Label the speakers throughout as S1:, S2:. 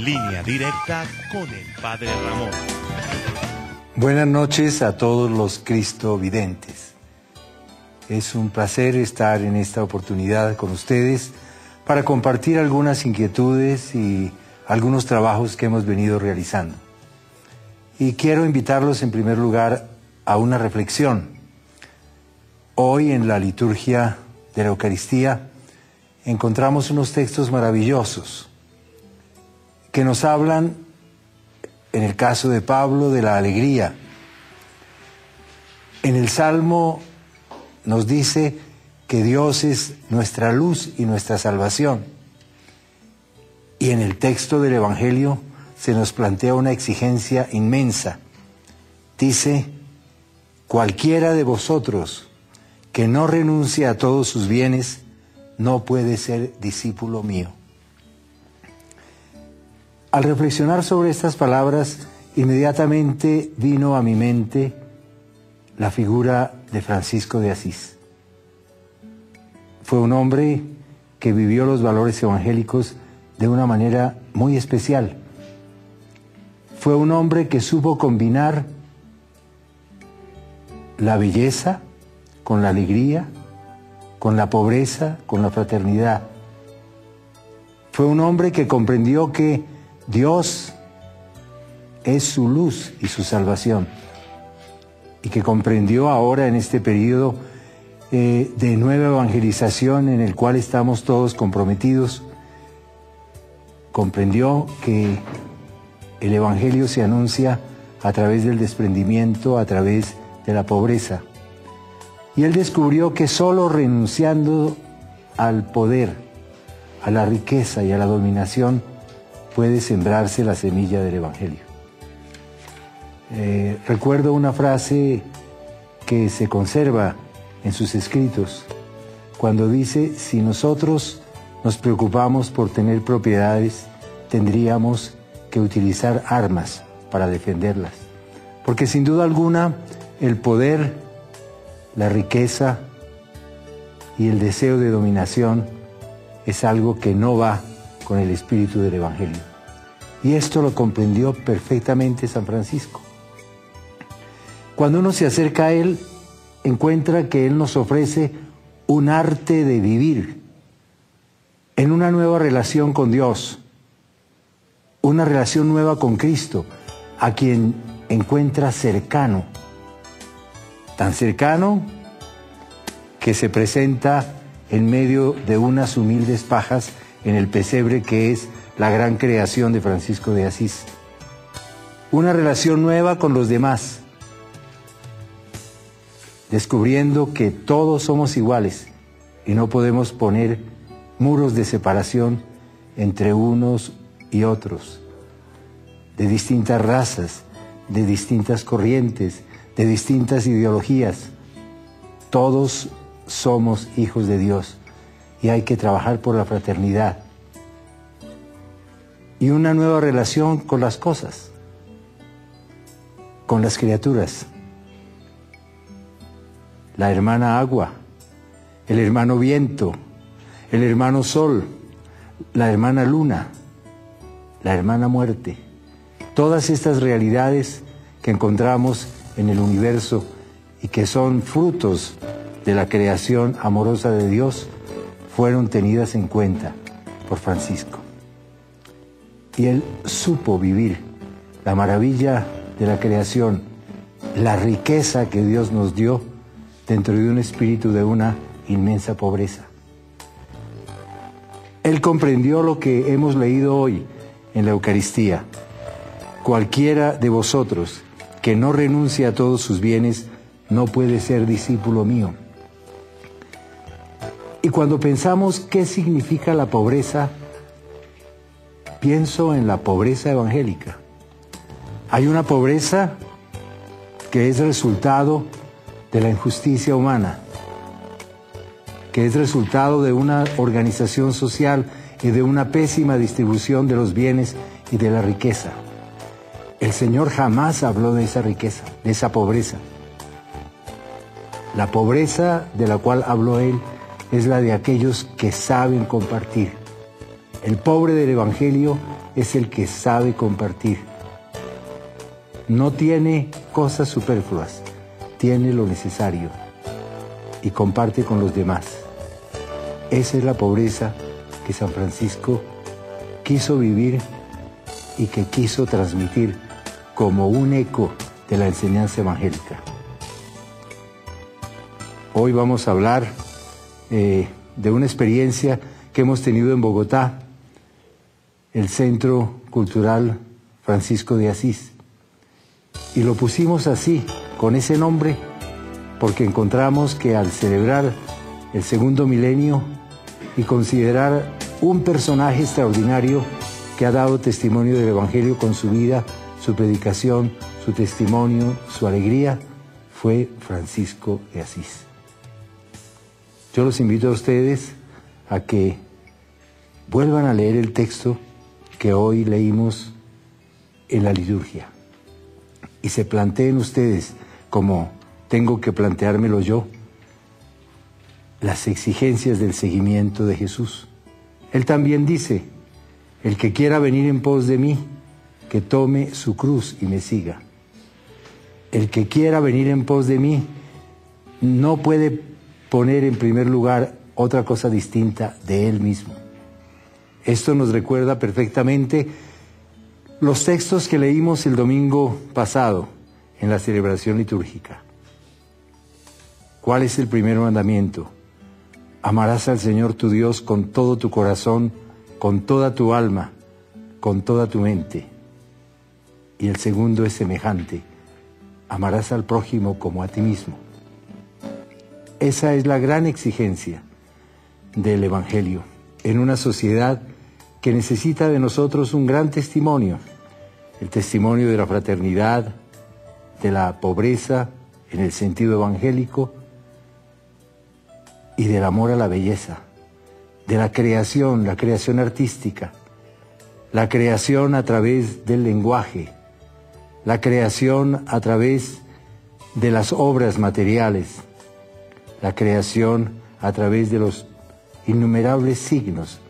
S1: Línea Directa con el Padre Ramón.
S2: Buenas noches a todos los cristovidentes. Es un placer estar en esta oportunidad con ustedes para compartir algunas inquietudes y algunos trabajos que hemos venido realizando. Y quiero invitarlos en primer lugar a una reflexión. Hoy en la liturgia de la Eucaristía encontramos unos textos maravillosos que nos hablan, en el caso de Pablo, de la alegría. En el Salmo nos dice que Dios es nuestra luz y nuestra salvación. Y en el texto del Evangelio se nos plantea una exigencia inmensa. Dice, cualquiera de vosotros que no renuncie a todos sus bienes, no puede ser discípulo mío. Al reflexionar sobre estas palabras, inmediatamente vino a mi mente la figura de Francisco de Asís. Fue un hombre que vivió los valores evangélicos de una manera muy especial. Fue un hombre que supo combinar la belleza con la alegría, con la pobreza, con la fraternidad. Fue un hombre que comprendió que Dios es su luz y su salvación, y que comprendió ahora en este periodo de nueva evangelización en el cual estamos todos comprometidos, comprendió que el Evangelio se anuncia a través del desprendimiento, a través de la pobreza. Y él descubrió que solo renunciando al poder, a la riqueza y a la dominación, puede sembrarse la semilla del Evangelio. Recuerdo una frase que se conserva en sus escritos, cuando dice, si nosotros nos preocupamos por tener propiedades, tendríamos que utilizar armas para defenderlas. Porque sin duda alguna, el poder, la riqueza y el deseo de dominación es algo que no va con el espíritu del Evangelio. Y esto lo comprendió perfectamente San Francisco. Cuando uno se acerca a él, encuentra que él nos ofrece un arte de vivir en una nueva relación con Dios, una relación nueva con Cristo, a quien encuentra cercano, tan cercano que se presenta en medio de unas humildes pajas en el pesebre que es la gran creación de Francisco de Asís. Una relación nueva con los demás, descubriendo que todos somos iguales y no podemos poner muros de separación entre unos y otros, de distintas razas, de distintas corrientes, de distintas ideologías. Todos somos hijos de Dios y hay que trabajar por la fraternidad y una nueva relación con las cosas, con las criaturas. La hermana agua, el hermano viento, el hermano sol, la hermana luna, la hermana muerte. Todas estas realidades que encontramos en el universo y que son frutos de la creación amorosa de Dios, fueron tenidas en cuenta por Francisco. Y él supo vivir la maravilla de la creación, la riqueza que Dios nos dio dentro de un espíritu de una inmensa pobreza. Él comprendió lo que hemos leído hoy en la Eucaristía. Cualquiera de vosotros que no renuncie a todos sus bienes no puede ser discípulo mío. Y cuando pensamos qué significa la pobreza, pienso en la pobreza evangélica. Hay una pobreza que es resultado de la injusticia humana, que es resultado de una organización social y de una pésima distribución de los bienes y de la riqueza. El Señor jamás habló de esa riqueza, de esa pobreza. La pobreza de la cual habló Él es la de aquellos que saben compartir, El pobre del Evangelio es el que sabe compartir. No tiene cosas superfluas, tiene lo necesario y comparte con los demás. Esa es la pobreza que San Francisco quiso vivir y que quiso transmitir como un eco de la enseñanza evangélica. Hoy vamos a hablar de una experiencia que hemos tenido en Bogotá, el Centro Cultural Francisco de Asís. Y lo pusimos así, con ese nombre, porque encontramos que al celebrar el segundo milenio y considerar un personaje extraordinario que ha dado testimonio del Evangelio con su vida, su predicación, su testimonio, su alegría, fue Francisco de Asís. Yo los invito a ustedes a que vuelvan a leer el texto que hoy leímos en la liturgia y se planteen ustedes, como tengo que planteármelo yo, las exigencias del seguimiento de Jesús. Él también dice: el que quiera venir en pos de mí, que tome su cruz y me siga. El que quiera venir en pos de mí no puede poner en primer lugar otra cosa distinta de él mismo. Esto nos recuerda perfectamente los textos que leímos el domingo pasado en la celebración litúrgica. ¿Cuál es el primer mandamiento? Amarás al Señor tu Dios con todo tu corazón, con toda tu alma, con toda tu mente. Y el segundo es semejante: amarás al prójimo como a ti mismo. Esa es la gran exigencia del Evangelio en una sociedad que necesita de nosotros un gran testimonio, el testimonio de la fraternidad, de la pobreza en el sentido evangélico y del amor a la belleza, de la creación artística, la creación a través del lenguaje, la creación a través de las obras materiales, la creación a través de los innumerables signos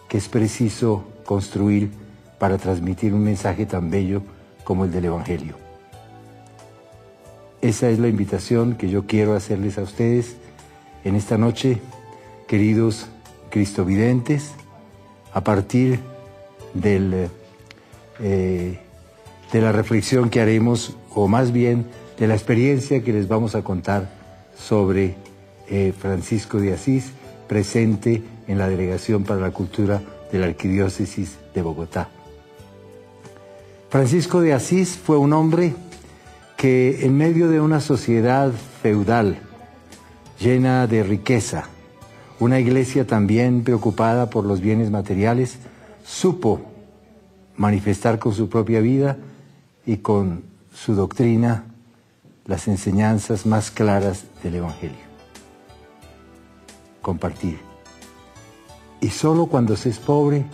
S2: que es preciso construir para transmitir un mensaje tan bello como el del Evangelio. Esa es la invitación que yo quiero hacerles a ustedes en esta noche, queridos cristovidentes, a partir de la reflexión que haremos, o más bien de la experiencia que les vamos a contar sobre Francisco de Asís, presente en la Delegación para la Cultura de la Arquidiócesis de Bogotá. Francisco de Asís fue un hombre que en medio de una sociedad feudal llena de riqueza, una iglesia también preocupada por los bienes materiales, supo manifestar con su propia vida y con su doctrina las enseñanzas más claras del Evangelio. Compartir. Y solo cuando se es pobre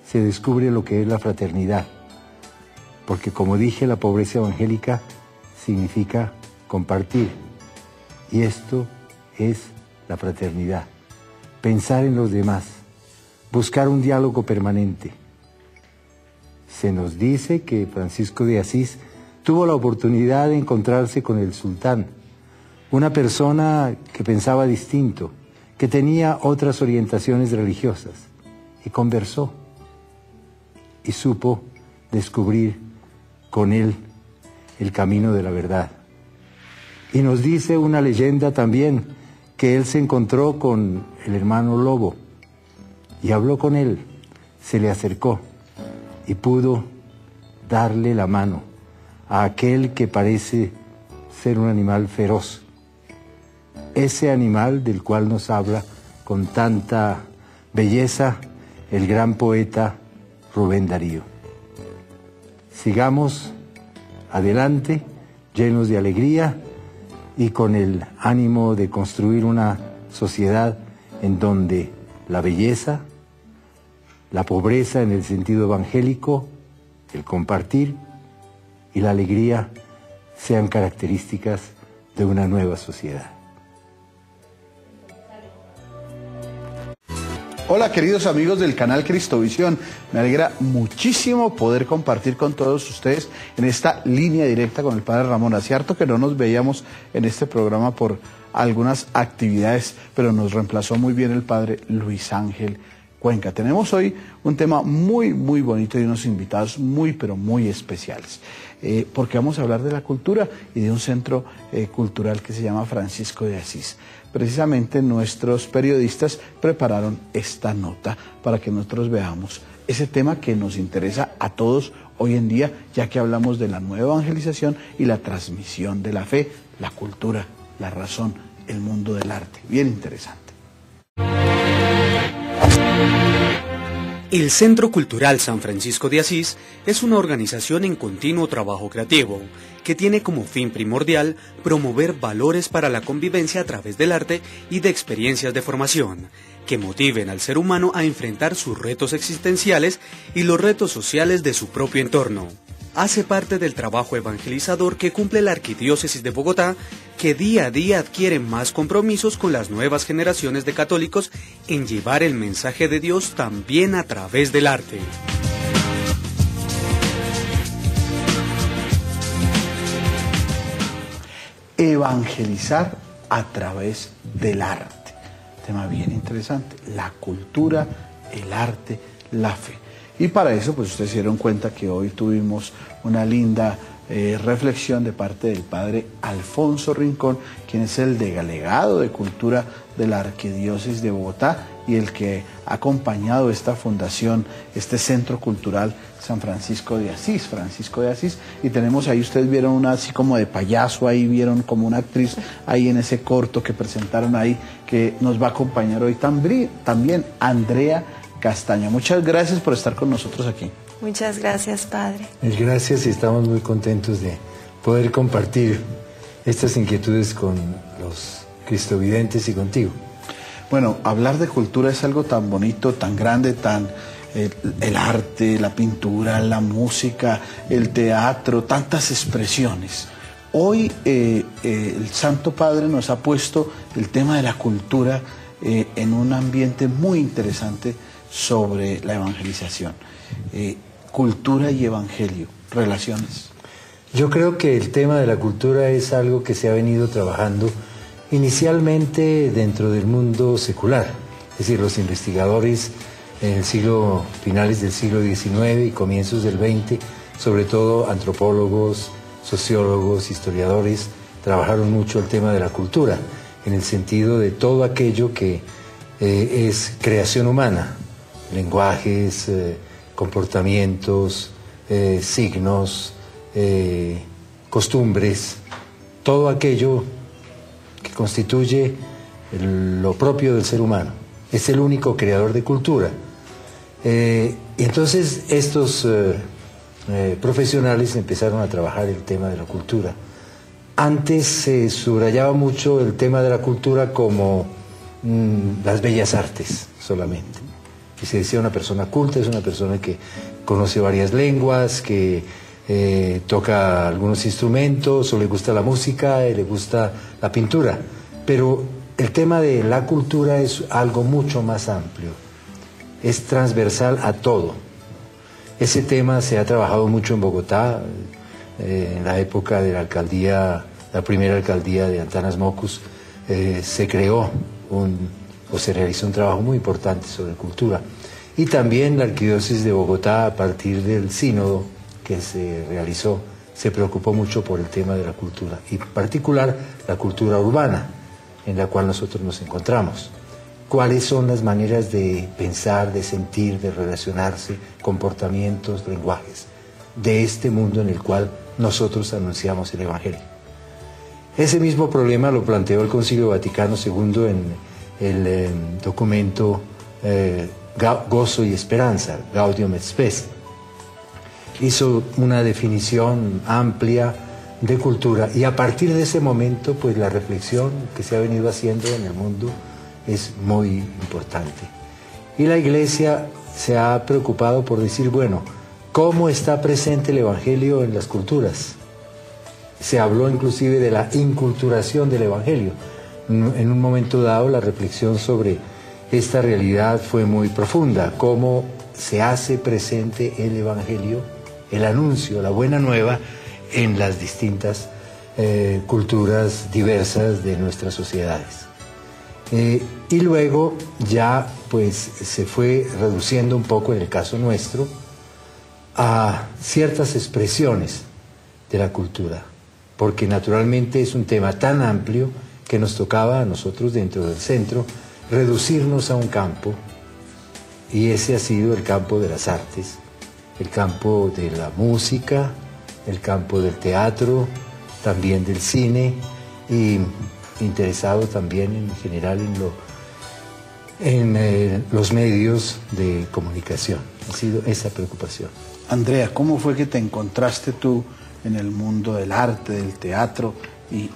S2: se descubre lo que es la fraternidad, porque como dije, la pobreza evangélica significa compartir, y esto es la fraternidad, pensar en los demás, buscar un diálogo permanente. Se nos dice que Francisco de Asís tuvo la oportunidad de encontrarse con el sultán, una persona que pensaba distinto, que tenía otras orientaciones religiosas, y conversó y supo descubrir con él el camino de la verdad. Y nos dice una leyenda también que él se encontró con el hermano lobo y habló con él, se le acercó y pudo darle la mano a aquel que parece ser un animal feroz, ese animal del cual nos habla con tanta belleza el gran poeta Rubén Darío. Sigamos adelante, llenos de alegría y con el ánimo de construir una sociedad en donde la belleza, la pobreza en el sentido evangélico, el compartir y la alegría sean características de una nueva sociedad.
S3: Hola queridos amigos del canal Cristovisión, me alegra muchísimo poder compartir con todos ustedes en esta línea directa con el Padre Ramón. Es cierto que no nos veíamos en este programa por algunas actividades, pero nos reemplazó muy bien el Padre Luis Ángel Cuenca. Tenemos hoy un tema muy bonito y unos invitados muy pero muy especiales, porque vamos a hablar de la cultura y de un centro cultural que se llama Francisco de Asís. Precisamente nuestros periodistas prepararon esta nota para que nosotros veamos ese tema que nos interesa a todos hoy en día, ya que hablamos de la nueva evangelización y la transmisión de la fe, la cultura, la razón, el mundo del arte. Bien interesante.
S4: El Centro Cultural San Francisco de Asís es una organización en continuo trabajo creativo, que tiene como fin primordial promover valores para la convivencia a través del arte y de experiencias de formación, que motiven al ser humano a enfrentar sus retos existenciales y los retos sociales de su propio entorno. Hace parte del trabajo evangelizador que cumple la Arquidiócesis de Bogotá, que día a día adquiere más compromisos con las nuevas generaciones de católicos en llevar el mensaje de Dios también a través del arte.
S3: Evangelizar a través del arte. Tema bien interesante. La cultura, el arte, la fe. Y para eso, pues ustedes se dieron cuenta que hoy tuvimos una linda reflexión de parte del Padre Alfonso Rincón, quien es el delegado de Cultura de la Arquidiócesis de Bogotá y el que ha acompañado esta fundación, este Centro Cultural San Francisco de Asís, y tenemos ahí, ustedes vieron una así como de payaso, ahí vieron como una actriz ahí en ese corto que presentaron ahí, que nos va a acompañar hoy también Andrea Castaña. Muchas gracias por estar con nosotros aquí.
S5: Muchas gracias, Padre.
S2: Gracias, y estamos muy contentos de poder compartir estas inquietudes con los cristovidentes y contigo.
S3: Bueno, hablar de cultura es algo tan bonito, tan grande, el arte, la pintura, la música, el teatro, tantas expresiones. Hoy el Santo Padre nos ha puesto el tema de la cultura en un ambiente muy interesante sobre la evangelización. Cultura y evangelio, relaciones.
S2: Yo creo que el tema de la cultura es algo que se ha venido trabajando inicialmente dentro del mundo secular, es decir, los investigadores en el finales del siglo XIX y comienzos del XX, sobre todo antropólogos, sociólogos, historiadores, trabajaron mucho el tema de la cultura, en el sentido de todo aquello que es creación humana, lenguajes, comportamientos, signos, costumbres, todo aquello que constituye lo propio del ser humano. Es el único creador de cultura. Y entonces estos profesionales empezaron a trabajar el tema de la cultura. Antes se subrayaba mucho el tema de la cultura como las bellas artes solamente. Y se decía una persona culta es una persona que conoce varias lenguas, que toca algunos instrumentos, o le gusta la música, le gusta la pintura. Pero el tema de la cultura es algo mucho más amplio, es transversal a todo. Ese tema se ha trabajado mucho en Bogotá, en la época de la primera alcaldía de Antanas Mockus, se creó se realizó un trabajo muy importante sobre cultura. Y también la Arquidiócesis de Bogotá, a partir del sínodo que se realizó, se preocupó mucho por el tema de la cultura, y en particular la cultura urbana, en la cual nosotros nos encontramos. ¿Cuáles son las maneras de pensar, de sentir, de relacionarse, comportamientos, lenguajes, de este mundo en el cual nosotros anunciamos el Evangelio? Ese mismo problema lo planteó el Concilio Vaticano II en el documento Gozo y Esperanza, Gaudium et Spes. Hizo una definición amplia de cultura, y a partir de ese momento, pues la reflexión que se ha venido haciendo en el mundo es muy importante. Y la Iglesia se ha preocupado por decir, bueno, ¿cómo está presente el Evangelio en las culturas? Se habló inclusive de la inculturación del Evangelio. En un momento dado, la reflexión sobre esta realidad fue muy profunda, cómo se hace presente el Evangelio, el anuncio, la buena nueva, en las distintas culturas diversas de nuestras sociedades. Y luego ya pues se fue reduciendo un poco, en el caso nuestro, a ciertas expresiones de la cultura, porque naturalmente es un tema tan amplio que nos tocaba a nosotros dentro del centro reducirnos a un campo, y ese ha sido el campo de las artes, el campo de la música, el campo del teatro, también del cine, y interesado también en general en los medios de comunicación. Ha sido esa preocupación.
S3: Andrea, ¿cómo fue que te encontraste tú en el mundo del arte, del teatro,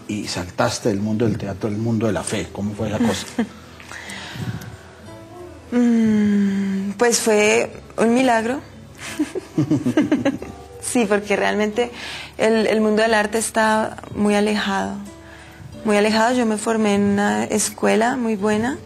S3: y saltaste del mundo del teatro al mundo de la fe? ¿Cómo fue la cosa?
S5: Pues fue un milagro. Sí, porque realmente el mundo del arte está muy alejado. Muy alejado. Yo me formé en una escuela muy buena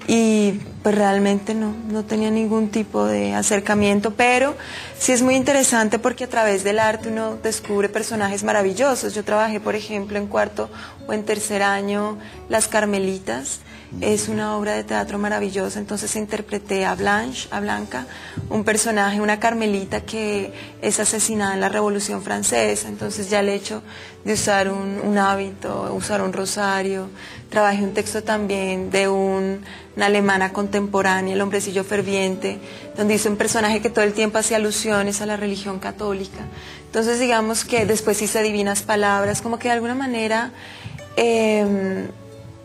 S5: y pues realmente no tenía ningún tipo de acercamiento, pero sí es muy interesante porque a través del arte uno descubre personajes maravillosos. Yo trabajé, por ejemplo, en cuarto o en tercer año Las Carmelitas. Es una obra de teatro maravillosa, entonces interpreté a Blanca, un personaje, una carmelita que es asesinada en la Revolución Francesa. Entonces ya el hecho de usar un hábito, usar un rosario. Trabajé un texto también de una alemana contemporánea, El hombrecillo ferviente, donde hice un personaje que todo el tiempo hacía alusiones a la religión católica. Entonces digamos que después hice Divinas Palabras, como que de alguna manera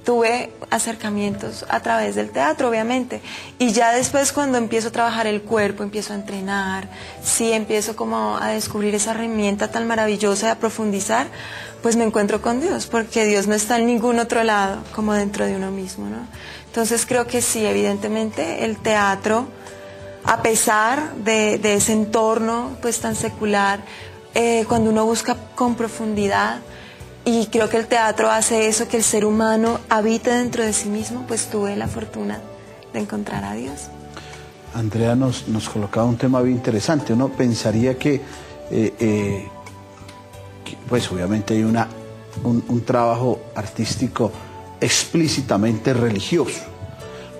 S5: tuve acercamientos a través del teatro, obviamente, y ya después cuando empiezo a trabajar el cuerpo, empiezo a entrenar, sí, empiezo como a descubrir esa herramienta tan maravillosa de profundizar, pues me encuentro con Dios, porque Dios no está en ningún otro lado como dentro de uno mismo, ¿no? Entonces creo que sí, evidentemente el teatro, a pesar de ese entorno pues tan secular, cuando uno busca con profundidad, y creo que el teatro hace eso, que el ser humano habite dentro de sí mismo, pues tuve la fortuna de encontrar a Dios.
S3: Andrea nos colocaba un tema bien interesante. Uno pensaría que pues obviamente hay un trabajo artístico explícitamente religioso,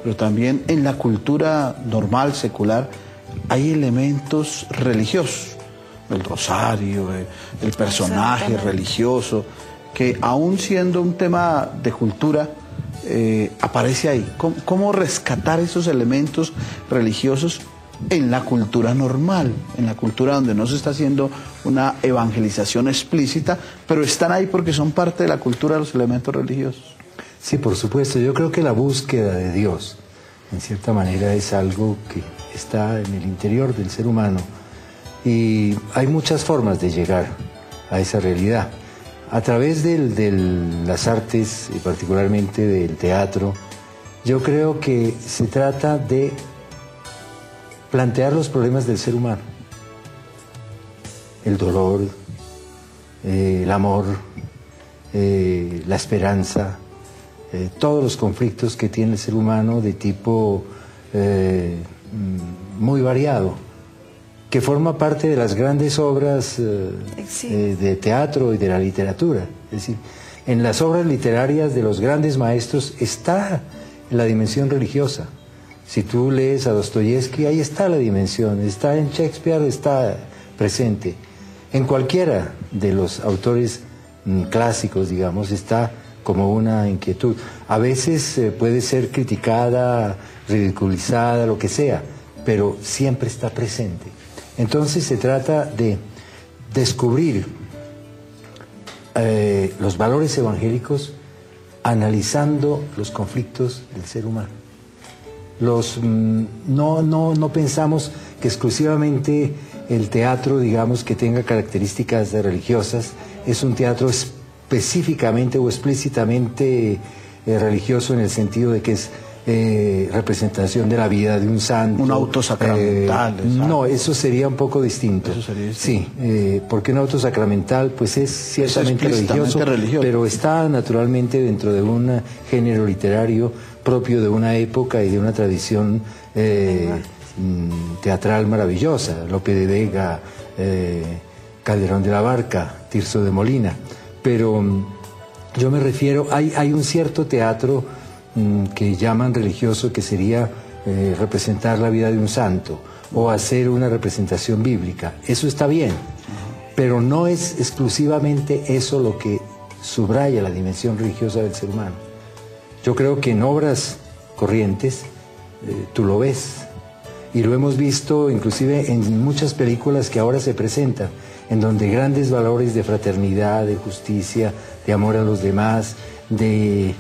S3: pero también en la cultura normal, secular, hay elementos religiosos. El rosario, el personaje religioso, que aún siendo un tema de cultura, aparece ahí. ¿Cómo rescatar esos elementos religiosos en la cultura normal, en la cultura donde no se está haciendo una evangelización explícita, pero están ahí porque son parte de la cultura de los elementos religiosos?
S2: Sí, por supuesto. Yo creo que la búsqueda de Dios, en cierta manera, es algo que está en el interior del ser humano. Y hay muchas formas de llegar a esa realidad. A través de las artes, y particularmente del teatro, yo creo que se trata de plantear los problemas del ser humano. El dolor, el amor, la esperanza, todos los conflictos que tiene el ser humano de tipo muy variado, que forma parte de las grandes obras de teatro y de la literatura. Es decir, en las obras literarias de los grandes maestros está la dimensión religiosa. Si tú lees a Dostoyevsky, ahí está la dimensión, está en Shakespeare, está presente. En cualquiera de los autores clásicos, digamos, está como una inquietud. A veces puede ser criticada, ridiculizada, lo que sea, pero siempre está presente. Entonces se trata de descubrir los valores evangélicos analizando los conflictos del ser humano. No pensamos que exclusivamente el teatro, digamos, que tenga características religiosas, es un teatro específicamente o explícitamente religioso, en el sentido de que es representación de la vida de un santo.
S3: Un auto sacramental.
S2: No, eso sería un poco distinto.
S3: Eso sería distinto.
S2: Sí, porque un auto sacramental pues es ciertamente religioso, pero está naturalmente dentro de un género literario propio de una época y de una tradición teatral maravillosa, Lope de Vega, Calderón de la Barca, Tirso de Molina, pero yo me refiero, hay un cierto teatro que llaman religioso, que sería representar la vida de un santo o hacer una representación bíblica. Eso está bien, pero no es exclusivamente eso lo que subraya la dimensión religiosa del ser humano. Yo creo que en obras corrientes tú lo ves, y lo hemos visto inclusive en muchas películas que ahora se presentan, en donde grandes valores de fraternidad, de justicia, de amor a los demás, de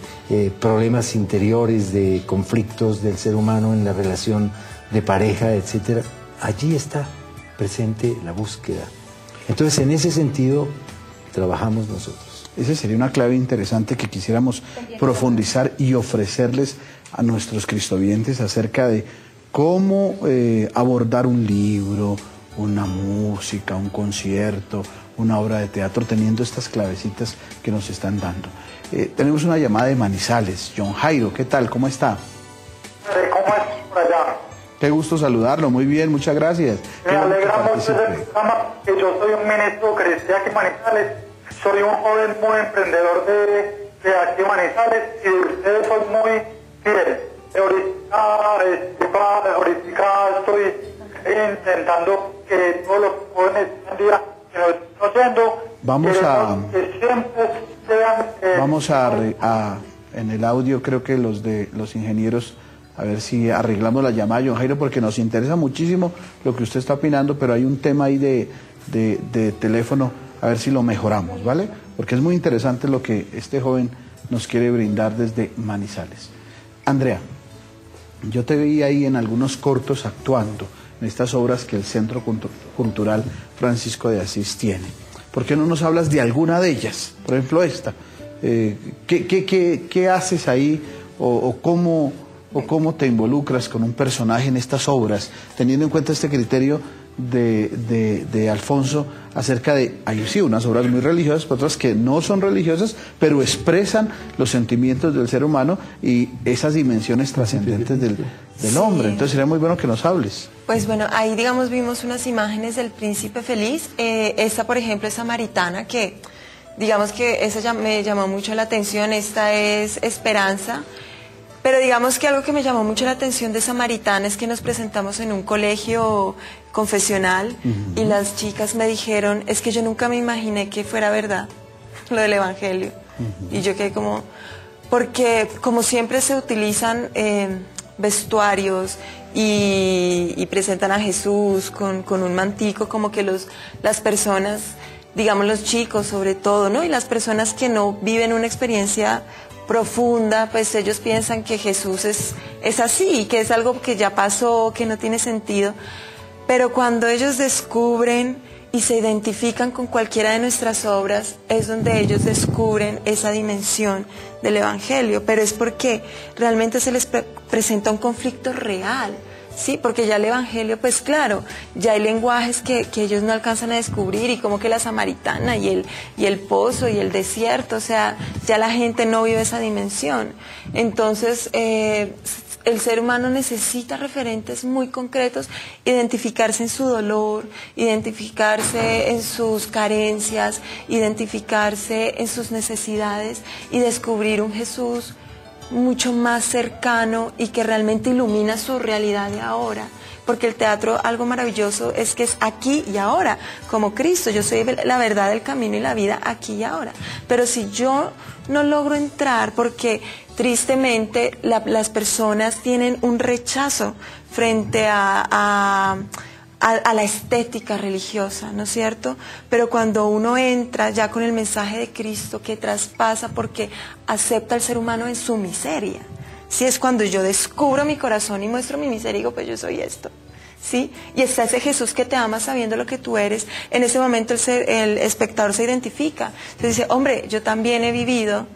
S2: problemas interiores, de conflictos del ser humano en la relación de pareja, etcétera, allí está presente la búsqueda. Entonces, en ese sentido, trabajamos nosotros.
S3: Esa sería una clave interesante que quisiéramos profundizar y ofrecerles a nuestros cristovientes acerca de cómo abordar un libro, una música, un concierto, una obra de teatro, teniendo estas clavecitas que nos están dando. Tenemos una llamada de Manizales. John Jairo, ¿qué tal? ¿Cómo está?
S6: ¿Cómo es por allá?
S3: Qué gusto saludarlo, muy bien, muchas gracias.
S6: Me alegra mucho el programa, que yo soy un ministro cristiano aquí en Manizales, soy un joven muy emprendedor de aquí en Manizales y ustedes son muy fieles. Ahorita estoy intentando que todos los jóvenes un día que nos estén oyendo,
S3: vamos a en el audio, creo que los ingenieros, a ver si arreglamos la llamada, John Jairo, porque nos interesa muchísimo lo que usted está opinando, pero hay un tema ahí de teléfono, a ver si lo mejoramos, ¿vale? Porque es muy interesante lo que este joven nos quiere brindar desde Manizales. Andrea, yo te vi ahí en algunos cortos actuando en estas obras que el Centro Cultural Francisco de Asís tiene. ¿Por qué no nos hablas de alguna de ellas? Por ejemplo, esta. ¿Qué haces ahí o cómo te involucras con un personaje en estas obras, teniendo en cuenta este criterio de Alfonso acerca de, hay sí unas obras muy religiosas, pero otras que no son religiosas, pero expresan los sentimientos del ser humano y esas dimensiones trascendentes del hombre? Entonces sería muy bueno que nos hables.
S5: Pues bueno, ahí digamos vimos unas imágenes del Príncipe Feliz. Esta, por ejemplo, es Samaritana, que digamos que esa me llamó mucho la atención. Esta es Esperanza. Pero digamos que algo que me llamó mucho la atención de Samaritana es que nos presentamos en un colegio confesional y las chicas me dijeron, es que yo nunca me imaginé que fuera verdad lo del Evangelio. Y yo quedé como, porque como siempre se utilizan vestuarios y presentan a Jesús con un mantico, como que las personas, digamos los chicos sobre todo, ¿no? Y las personas que no viven una experiencia profunda, pues ellos piensan que Jesús es así, que es algo que ya pasó, que no tiene sentido. Pero cuando ellos descubren y se identifican con cualquiera de nuestras obras, es donde ellos descubren esa dimensión del Evangelio. Pero es porque realmente se les presenta un conflicto real, ¿sí? Porque ya el Evangelio, pues claro, ya hay lenguajes que ellos no alcanzan a descubrir, y como que la samaritana y el pozo y el desierto, o sea, ya la gente no vive esa dimensión. Entonces, el ser humano necesita referentes muy concretos, identificarse en su dolor, identificarse en sus carencias, identificarse en sus necesidades y descubrir un Jesús mucho más cercano y que realmente ilumina su realidad de ahora. Porque el teatro, algo maravilloso es que es aquí y ahora, como Cristo. Yo soy la verdad, el camino y la vida aquí y ahora. Pero si yo no logro entrar, porque tristemente las personas tienen un rechazo frente a la estética religiosa, ¿no es cierto? Pero cuando uno entra ya con el mensaje de Cristo que traspasa, porque acepta al ser humano en su miseria, ¿sí? Es cuando yo descubro mi corazón y muestro mi miseria y digo, pues yo soy esto, ¿sí? Y está ese Jesús que te ama sabiendo lo que tú eres. En ese momento el espectador se identifica, entonces dice, hombre, yo también he vivido.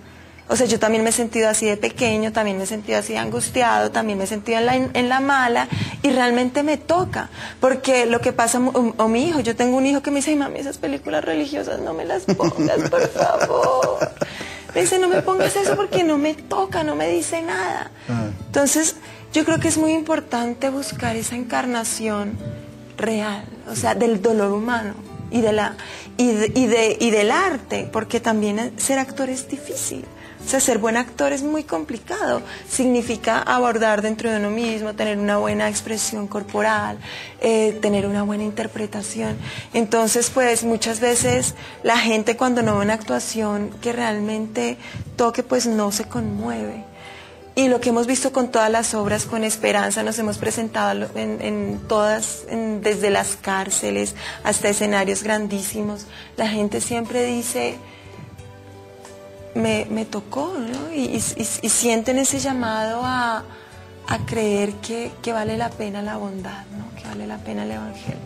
S5: O sea, yo también me he sentido así de pequeño, también me he sentido así angustiado, también me he sentido en la mala, y realmente me toca. Porque lo que pasa, o mi hijo, yo tengo un hijo que me dice, ay mami, esas películas religiosas no me las pongas, por favor. Me dice, no me pongas eso porque no me toca, no me dice nada. Entonces, yo creo que es muy importante buscar esa encarnación real, o sea, del dolor humano y del arte, porque también ser actor es difícil. O sea, ser buen actor es muy complicado. Significa abordar dentro de uno mismo, tener una buena expresión corporal, tener una buena interpretación. Entonces, pues, muchas veces la gente cuando no ve una actuación que realmente toque, pues no se conmueve. Y lo que hemos visto con todas las obras, con Esperanza, nos hemos presentado en todas, desde las cárceles hasta escenarios grandísimos. La gente siempre dice... Me tocó, ¿no? Y sienten ese llamado a creer que vale la pena la bondad, ¿no? Que vale la pena el Evangelio.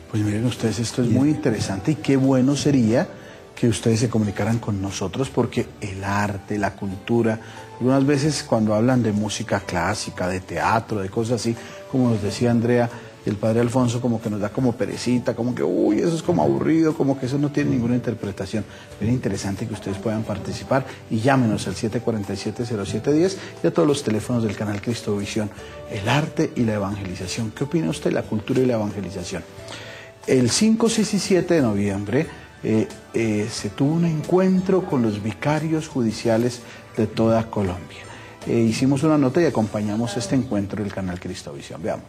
S3: Pues miren ustedes, esto es muy interesante y qué bueno sería que ustedes se comunicaran con nosotros, porque el arte, la cultura, algunas veces cuando hablan de música clásica, de teatro, de cosas así, como nos decía Andrea, el padre Alfonso, como que nos da como perecita, como que, uy, eso es como aburrido, como que eso no tiene ninguna interpretación. Es interesante que ustedes puedan participar y llámenos al 747-0710 y a todos los teléfonos del canal Cristovisión. El arte y la evangelización. ¿Qué opina usted de la cultura y la evangelización? El 5, 6 y 7 de noviembre se tuvo un encuentro con los vicarios judiciales de toda Colombia. Hicimos una nota y acompañamos este encuentro del canal Cristovisión. Veamos.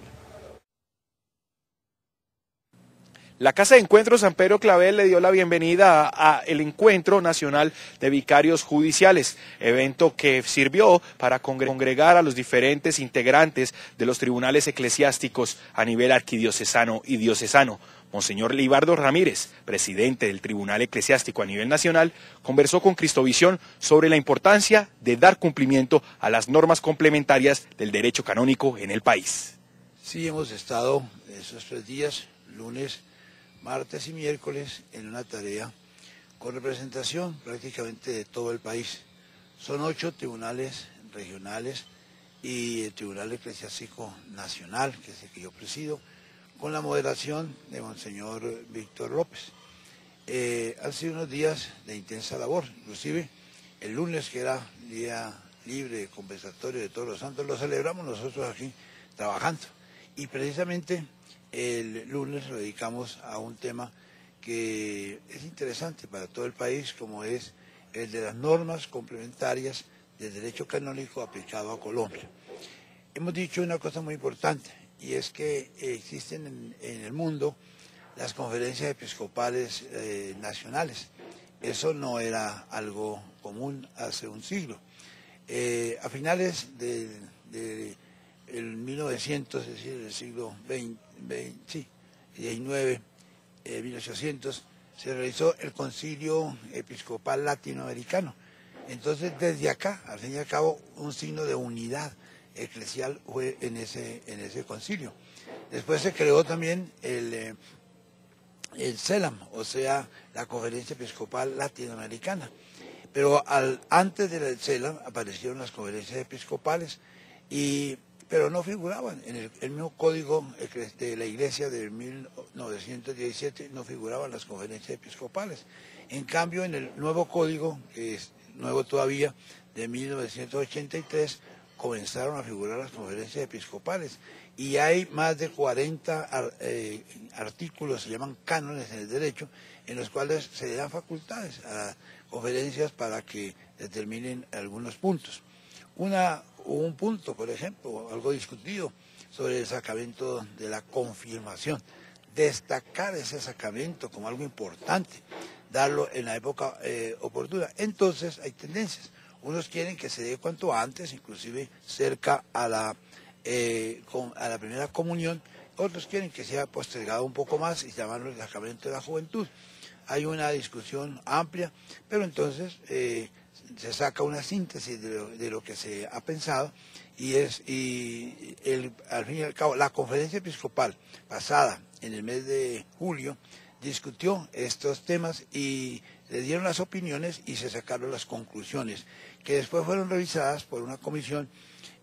S7: La Casa de Encuentro San Pedro Clavel le dio la bienvenida al Encuentro Nacional de Vicarios Judiciales, evento que sirvió para congregar a los diferentes integrantes de los tribunales eclesiásticos a nivel arquidiocesano y diocesano. Monseñor Libardo Ramírez, presidente del Tribunal Eclesiástico a nivel nacional, conversó con Cristovisión sobre la importancia de dar cumplimiento a las normas complementarias del derecho canónico en el país.
S8: Sí, hemos estado esos 3 días, lunes, martes y miércoles, en una tarea con representación prácticamente de todo el país. Son 8 tribunales regionales y el Tribunal Eclesiástico Nacional, que es el que yo presido, con la moderación de Monseñor Víctor López. Han sido unos días de intensa labor, inclusive el lunes, que era día libre, compensatorio de Todos los Santos, lo celebramos nosotros aquí trabajando. Y precisamente el lunes lo dedicamos a un tema que es interesante para todo el país, como es el de las normas complementarias del derecho canónico aplicado a Colombia. Hemos dicho una cosa muy importante, y es que existen en el mundo las conferencias episcopales nacionales. Eso no era algo común hace un siglo. A finales del 1900, es decir, del siglo XIX, 1800, se realizó el Concilio Episcopal Latinoamericano. Entonces, desde acá, al fin y al cabo, un signo de unidad eclesial fue en ese concilio. Después se creó también el CELAM, o sea, la Conferencia Episcopal Latinoamericana. Pero antes del CELAM aparecieron las conferencias episcopales, pero no figuraban en el mismo código de la Iglesia de 1917, no figuraban las conferencias episcopales. En cambio, en el nuevo código, que es nuevo todavía, de 1983, comenzaron a figurar las conferencias episcopales. Y hay más de 40 artículos, se llaman cánones en el derecho, en los cuales se le dan facultades a las conferencias para que determinen algunos puntos. Un punto, por ejemplo, algo discutido sobre el sacramento de la confirmación. Destacar ese sacramento como algo importante, darlo en la época oportuna. Entonces hay tendencias. Unos quieren que se dé cuanto antes, inclusive cerca a la primera comunión. Otros quieren que sea postergado un poco más y llamarlo el sacramento de la juventud. Hay una discusión amplia, pero entonces se saca una síntesis de lo que se ha pensado al fin y al cabo, la conferencia episcopal pasada en el mes de julio discutió estos temas y le dieron las opiniones y se sacaron las conclusiones, que después fueron revisadas por una comisión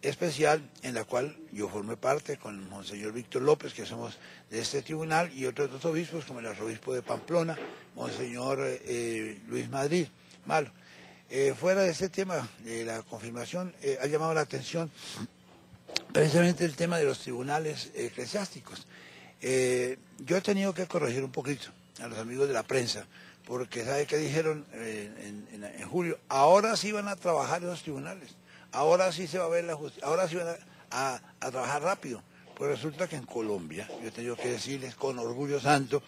S8: especial en la cual yo formé parte con Monseñor Víctor López, que somos de este tribunal, y otros 2 obispos, como el arzobispo de Pamplona, Monseñor Luis Madrid Malo. Fuera de este tema de la confirmación, ha llamado la atención precisamente el tema de los tribunales eclesiásticos. Yo he tenido que corregir un poquito a los amigos de la prensa, porque ¿sabe qué dijeron en julio? Ahora sí van a trabajar en los tribunales, ahora sí se va a ver la justicia, ahora sí van a trabajar rápido. Pues resulta que en Colombia, yo he tenido que decirles con orgullo santo,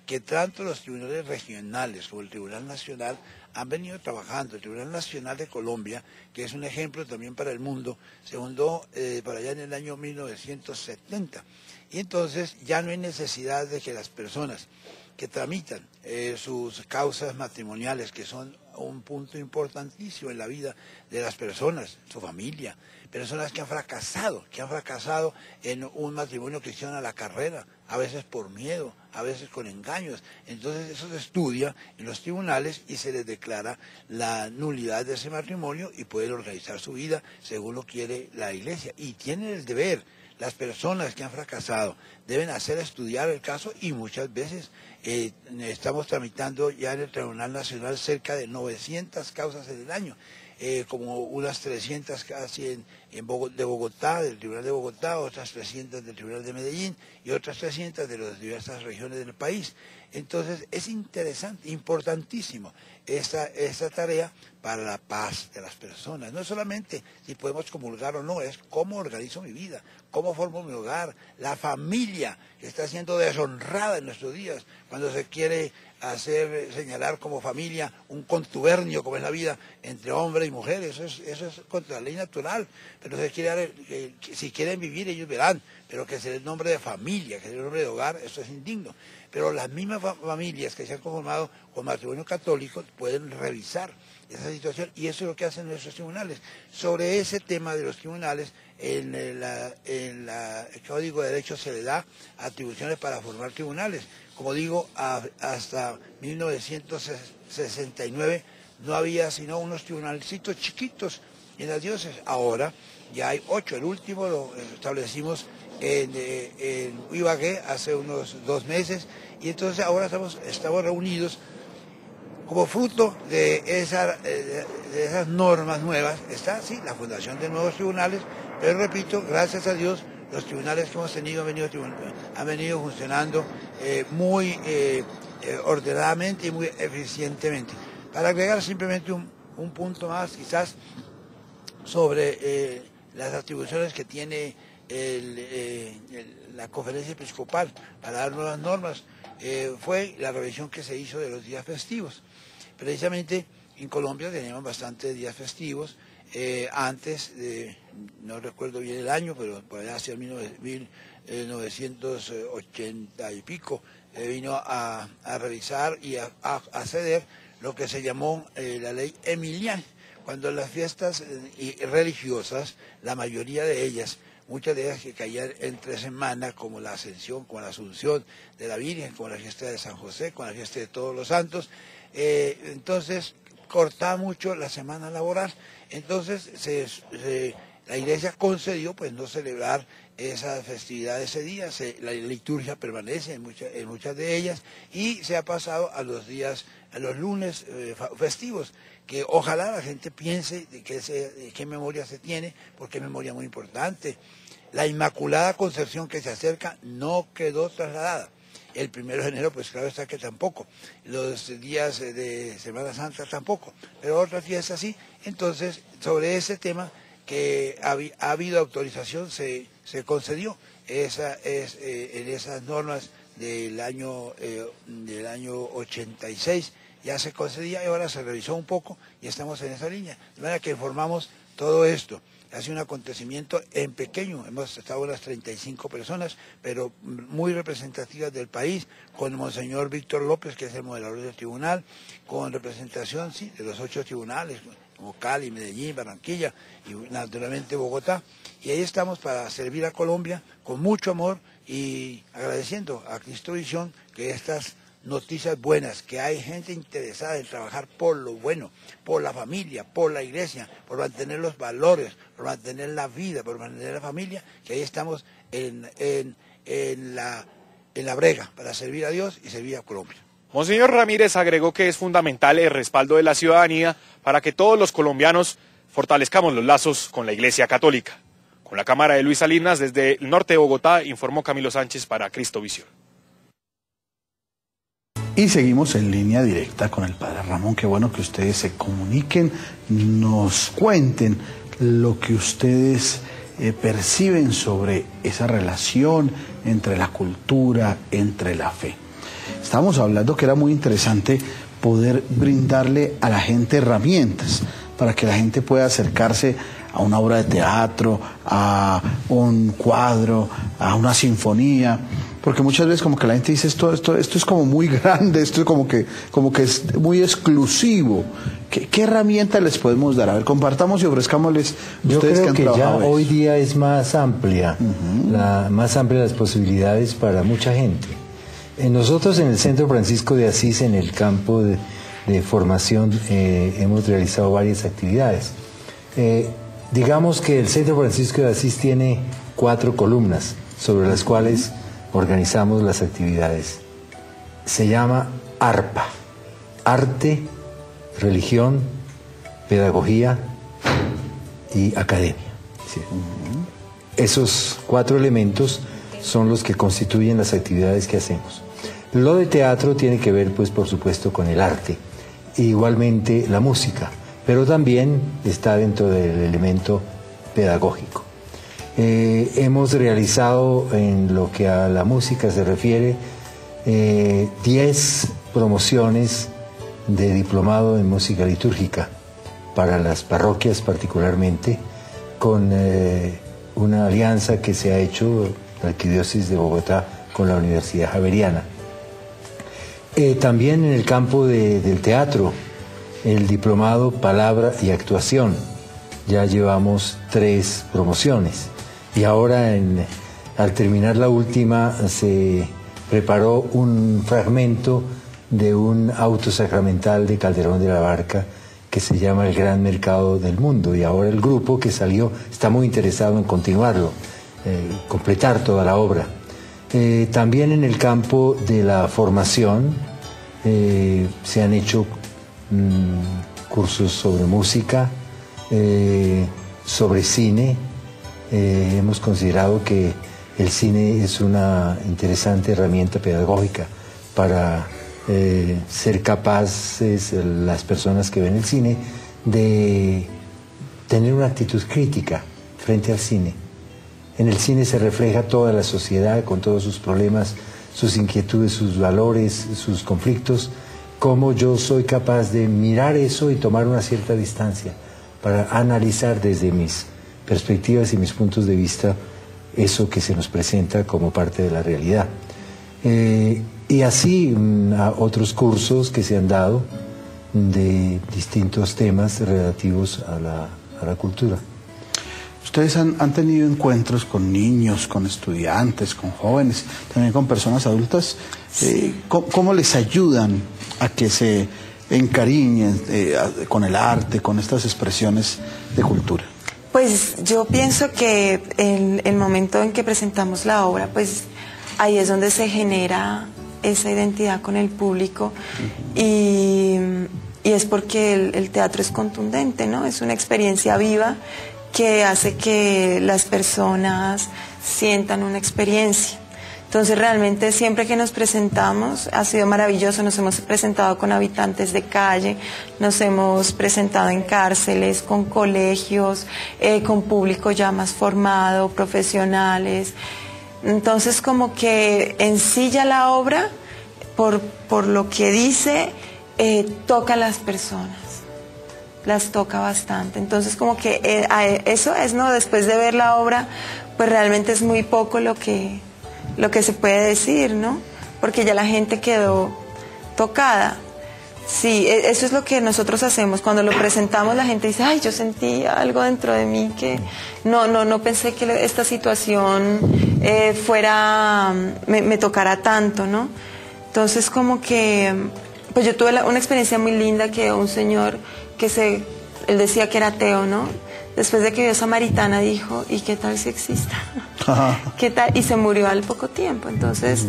S8: que tanto los tribunales regionales como el Tribunal Nacional han venido trabajando. El Tribunal Nacional de Colombia, que es un ejemplo también para el mundo, se fundó para allá en el año 1970. Y entonces ya no hay necesidad de que las personas que tramitan sus causas matrimoniales, que son un punto importantísimo en la vida de las personas, su familia, personas que han fracasado en un matrimonio cristiano a la carrera, a veces por miedo, a veces con engaños. Entonces eso se estudia en los tribunales y se les declara la nulidad de ese matrimonio y pueden organizar su vida según lo quiere la Iglesia. Y tienen el deber, las personas que han fracasado deben hacer estudiar el caso, y muchas veces estamos tramitando ya en el Tribunal Nacional cerca de 900 causas en el año. Como unas 300 casi de Bogotá, del Tribunal de Bogotá, otras 300 del Tribunal de Medellín y otras 300 de las diversas regiones del país. Entonces es interesante, importantísimo esta tarea para la paz de las personas. No solamente si podemos comulgar o no, es cómo organizo mi vida, cómo formo mi hogar, la familia que está siendo deshonrada en nuestros días, cuando se quiere señalar como familia un contubernio, como es la vida entre hombre y mujer. Eso es contra la ley natural, pero se quiere si quieren vivir ellos verán, pero que se les nombre de familia, que se les nombre de hogar, eso es indigno. Pero las mismas familias que se han conformado con matrimonio católico pueden revisar esa situación, y eso es lo que hacen nuestros tribunales. Sobre ese tema de los tribunales, en el Código de Derecho se le da atribuciones para formar tribunales. Como digo, hasta 1969 no había sino unos tribunalcitos chiquitos en las diócesis. Ahora ya hay 8, el último lo establecimos en Ibagué hace unos 2 meses, y entonces ahora estamos reunidos. Como fruto de esas normas nuevas está, sí, la fundación de nuevos tribunales, pero repito, gracias a Dios, los tribunales que hemos tenido han venido funcionando muy ordenadamente y muy eficientemente. Para agregar simplemente un punto más, quizás, sobre las atribuciones que tiene la Conferencia Episcopal para dar nuevas normas, fue la revisión que se hizo de los días festivos. Precisamente en Colombia tenemos bastantes días festivos. Antes, no recuerdo bien el año, pero por allá hacia 1980 y pico, vino a revisar y a ceder lo que se llamó la ley Emiliana, cuando las fiestas religiosas, la mayoría de ellas, muchas de ellas que caían entre semanas, como la Ascensión, como la Asunción de la Virgen, como la fiesta de San José, como la fiesta de Todos los Santos, entonces cortaba mucho la semana laboral. Entonces la Iglesia concedió pues no celebrar esa festividad ese día, la liturgia permanece en muchas de ellas, y se ha pasado a los lunes festivos, que ojalá la gente piense de qué memoria se tiene, porque es memoria muy importante. La Inmaculada Concepción, que se acerca, no quedó trasladada. El 1 de enero, pues claro está que tampoco. Los días de Semana Santa tampoco. Pero otras fiestas sí. Entonces, sobre ese tema que ha habido autorización, se concedió. En esas normas del año 86 ya se concedía, y ahora se revisó un poco y estamos en esa línea. De manera que informamos todo esto. Ha sido un acontecimiento en pequeño, hemos estado unas 35 personas, pero muy representativas del país, con Monseñor Víctor López, que es el moderador del tribunal, con representación, sí, de los 8 tribunales, como Cali, Medellín, Barranquilla y naturalmente Bogotá. Y ahí estamos para servir a Colombia con mucho amor, y agradeciendo a Cristovisión que estas noticias buenas, que hay gente interesada en trabajar por lo bueno, por la familia, por la Iglesia, por mantener los valores, por mantener la vida, por mantener la familia, que ahí estamos en la brega para servir a Dios y servir a Colombia.
S7: Monseñor Ramírez agregó que es fundamental el respaldo de la ciudadanía para que todos los colombianos fortalezcamos los lazos con la Iglesia Católica. Con la cámara de Luis Salinas, desde el norte de Bogotá, informó Camilo Sánchez para Cristovisión.
S3: Y seguimos en línea directa con el Padre Ramón. Qué bueno que ustedes se comuniquen, nos cuenten lo que ustedes perciben sobre esa relación entre la cultura, entre la fe. Estábamos hablando que era muy interesante poder brindarle a la gente herramientas para que la gente pueda acercarse a una obra de teatro, a un cuadro, a una sinfonía, porque muchas veces como que la gente dice esto es como muy grande, esto es como que es muy exclusivo. ¿Qué herramientas les podemos dar? A ver, compartamos y ofrezcámosles.
S2: Yo creo que ya hoy día es más amplia, más amplia las posibilidades para mucha gente. Nosotros en el Centro Francisco de Asís, en el campo de formación, hemos realizado varias actividades. Digamos que el Centro Francisco de Asís tiene 4 columnas sobre las cuales organizamos las actividades. Se llama ARPA, Arte, Religión, Pedagogía y Academia. ¿Sí? Esos 4 elementos son los que constituyen las actividades que hacemos. Lo de teatro tiene que ver, pues, por supuesto, con el arte, e igualmente la música, pero también está dentro del elemento pedagógico. Hemos realizado, en lo que a la música se refiere, 10 promociones de diplomado en música litúrgica para las parroquias particularmente, con una alianza que se ha hecho la Arquidiócesis de Bogotá con la Universidad Javeriana. También en el campo del teatro, el diplomado Palabra y Actuación, ya llevamos 3 promociones. Y ahora, al terminar la última, se preparó un fragmento de un auto sacramental de Calderón de la Barca que se llama El Gran Mercado del Mundo. Y ahora el grupo que salió está muy interesado en continuarlo, completar toda la obra. También en el campo de la formación se han hecho cursos sobre música, sobre cine. Hemos considerado que el cine es una interesante herramienta pedagógica para ser capaces las personas que ven el cine de tener una actitud crítica frente al cine. En el cine se refleja toda la sociedad con todos sus problemas, sus inquietudes, sus valores, sus conflictos. Cómo yo soy capaz de mirar eso y tomar una cierta distancia para analizar desde mis perspectivas y mis puntos de vista eso que se nos presenta como parte de la realidad. Y así otros cursos que se han dado de distintos temas relativos a la cultura.
S3: Ustedes han tenido encuentros con niños, con estudiantes, con jóvenes, también con personas adultas. ¿Cómo les ayudan a que se encariñen con el arte, con estas expresiones de cultura?
S5: Pues yo pienso que el momento en que presentamos la obra, pues ahí es donde se genera esa identidad con el público y es porque el teatro es contundente, ¿no? Es una experiencia viva que hace que las personas sientan una experiencia. Entonces realmente siempre que nos presentamos ha sido maravilloso. Nos hemos presentado con habitantes de calle, nos hemos presentado en cárceles, con colegios, con público ya más formado, profesionales. Entonces como que en sí ya la obra, por lo que dice, toca a las personas, las toca bastante. Entonces como que eso es, ¿no? Después de ver la obra, pues realmente es muy poco lo que se puede decir, ¿no? Porque ya la gente quedó tocada. Sí, eso es lo que nosotros hacemos. Cuando lo presentamos, la gente dice, ay, yo sentí algo dentro de mí que no pensé que esta situación me tocara tanto, ¿no? Entonces como que, pues yo tuve una experiencia muy linda que un señor él decía que era ateo, ¿no? Después de que vio Samaritana dijo, ¿y qué tal si exista? ¿Qué tal? Y se murió al poco tiempo. Entonces,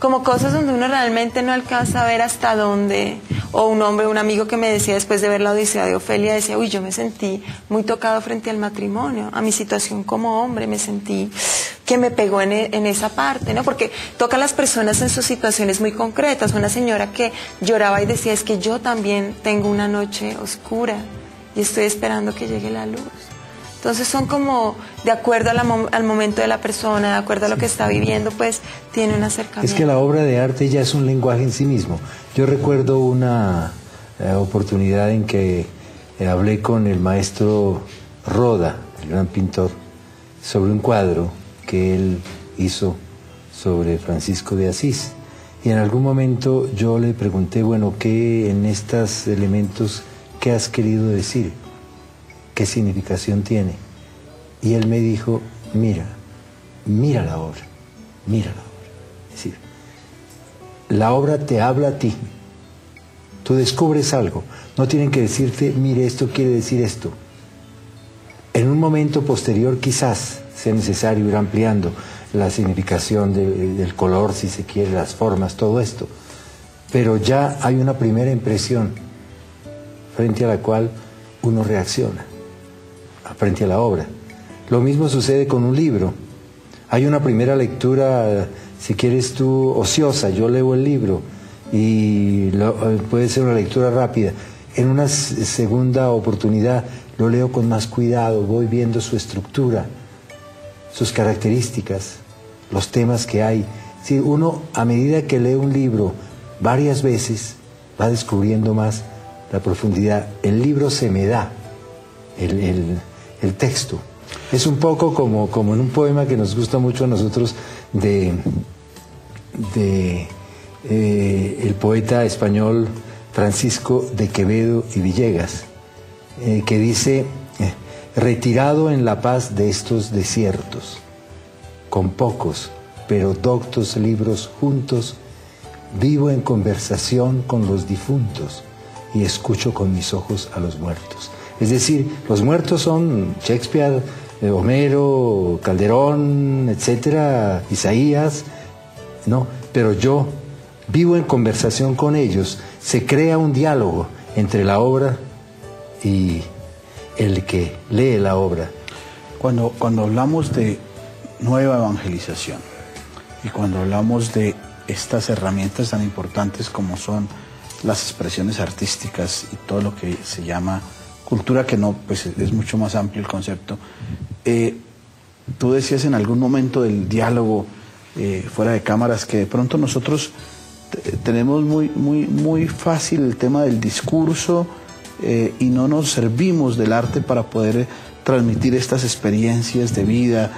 S5: como cosas donde uno realmente no alcanza a ver hasta dónde, o un hombre, un amigo que me decía después de ver la Odisea de Ofelia, decía, uy, yo me sentí muy tocado frente al matrimonio, a mi situación como hombre, me sentí que me pegó en esa parte, ¿no? Porque toca a las personas en sus situaciones muy concretas. Una señora que lloraba y decía, es que yo también tengo una noche oscura y estoy esperando que llegue la luz. Entonces son como, de acuerdo al momento de la persona, de acuerdo a lo que está viviendo, pues tiene un acercamiento.
S2: Es que la obra de arte ya es un lenguaje en sí mismo. Yo recuerdo una oportunidad en que hablé con el maestro Roda, el gran pintor, sobre un cuadro que él hizo sobre Francisco de Asís. Y en algún momento yo le pregunté, bueno, ¿qué en estos elementos, qué has querido decir? ¿Qué significación tiene? Y él me dijo, mira la obra, mira la obra. Es decir, la obra te habla a ti, tú descubres algo, no tienen que decirte, mire, esto quiere decir esto. En un momento posterior quizás sea necesario ir ampliando la significación del color, si se quiere, las formas, todo esto. Pero ya hay una primera impresión frente a la cual uno reacciona, frente a la obra. Lo mismo sucede con un libro. Hay una primera lectura, si quieres tú, ociosa. Yo leo el libro y puede ser una lectura rápida. En una segunda oportunidad lo leo con más cuidado, voy viendo su estructura, sus características, los temas que hay. Si uno, a medida que lee un libro varias veces, va descubriendo más la profundidad. El libro se me da, el texto. Es un poco como en un poema que nos gusta mucho a nosotros el poeta español Francisco de Quevedo y Villegas, que dice, retirado en la paz de estos desiertos, con pocos pero doctos libros juntos, vivo en conversación con los difuntos y escucho con mis ojos a los muertos. Es decir, los muertos son Shakespeare, Homero, Calderón, etcétera, Isaías, ¿no? Pero yo vivo en conversación con ellos, se crea un diálogo entre la obra y el que lee la obra.
S3: Cuando hablamos de nueva evangelización y cuando hablamos de estas herramientas tan importantes como son las expresiones artísticas y todo lo que se llama cultura, que no, pues es mucho más amplio el concepto, tú decías en algún momento del diálogo fuera de cámaras que de pronto nosotros tenemos muy fácil el tema del discurso y no nos servimos del arte para poder transmitir estas experiencias de vida.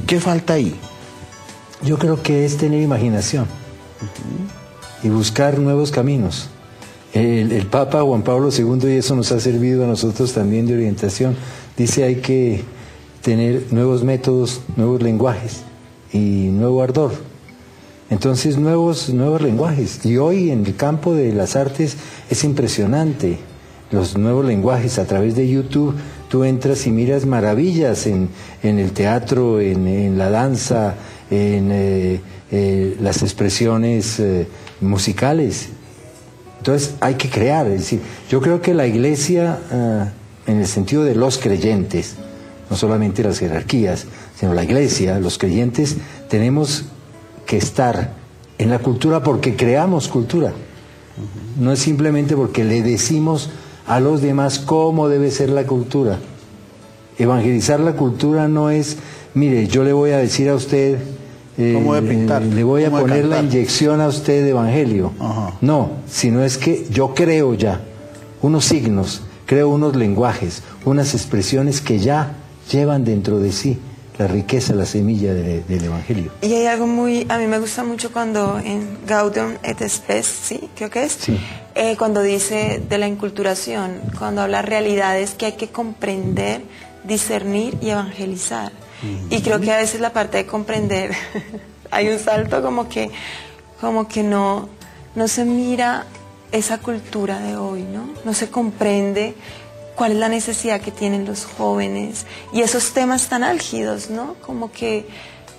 S3: ¿Qué falta ahí?
S2: Yo creo que es tener imaginación y buscar nuevos caminos. El Papa Juan Pablo II, y eso nos ha servido a nosotros también de orientación, dice hay que tener nuevos métodos, nuevos lenguajes y nuevo ardor. Entonces nuevos lenguajes. Y hoy en el campo de las artes es impresionante los nuevos lenguajes. A través de YouTube tú entras y miras maravillas en el teatro, en la danza, en las expresiones musicales. Entonces hay que crear, es decir, yo creo que la iglesia, en el sentido de los creyentes, no solamente las jerarquías, sino la iglesia, los creyentes, tenemos que estar en la cultura porque creamos cultura. No es simplemente porque le decimos a los demás cómo debe ser la cultura. Evangelizar la cultura no es, mire, yo le voy a decir a usted,
S3: ¿cómo de pintar?
S2: Le voy a poner la inyección a usted de evangelio.
S3: Ajá.
S2: No, sino es que yo creo ya unos signos, creo unos lenguajes, unas expresiones que ya llevan dentro de sí la riqueza, la semilla del evangelio.
S5: Y hay algo a mí me gusta mucho cuando en Gaudium et Spes, ¿sí? Creo que es,
S2: sí.
S5: Cuando dice de la inculturación, cuando habla realidades que hay que comprender, discernir y evangelizar. Y creo que a veces la parte de comprender, hay un salto como que no se mira esa cultura de hoy, ¿no? No se comprende cuál es la necesidad que tienen los jóvenes y esos temas tan álgidos, ¿no? Como que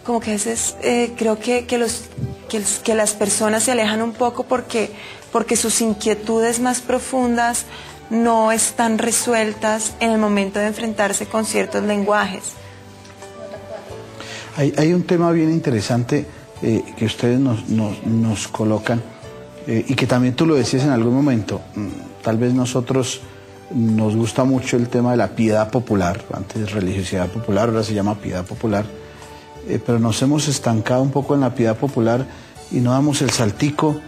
S5: como que a veces creo que las personas se alejan un poco porque sus inquietudes más profundas no están resueltas en el momento de enfrentarse con ciertos lenguajes.
S3: Hay un tema bien interesante que ustedes nos colocan y que también tú lo decías en algún momento. Tal vez nosotros nos gusta mucho el tema de la piedad popular, antes religiosidad popular, ahora se llama piedad popular, pero nos hemos estancado un poco en la piedad popular y no damos el saltico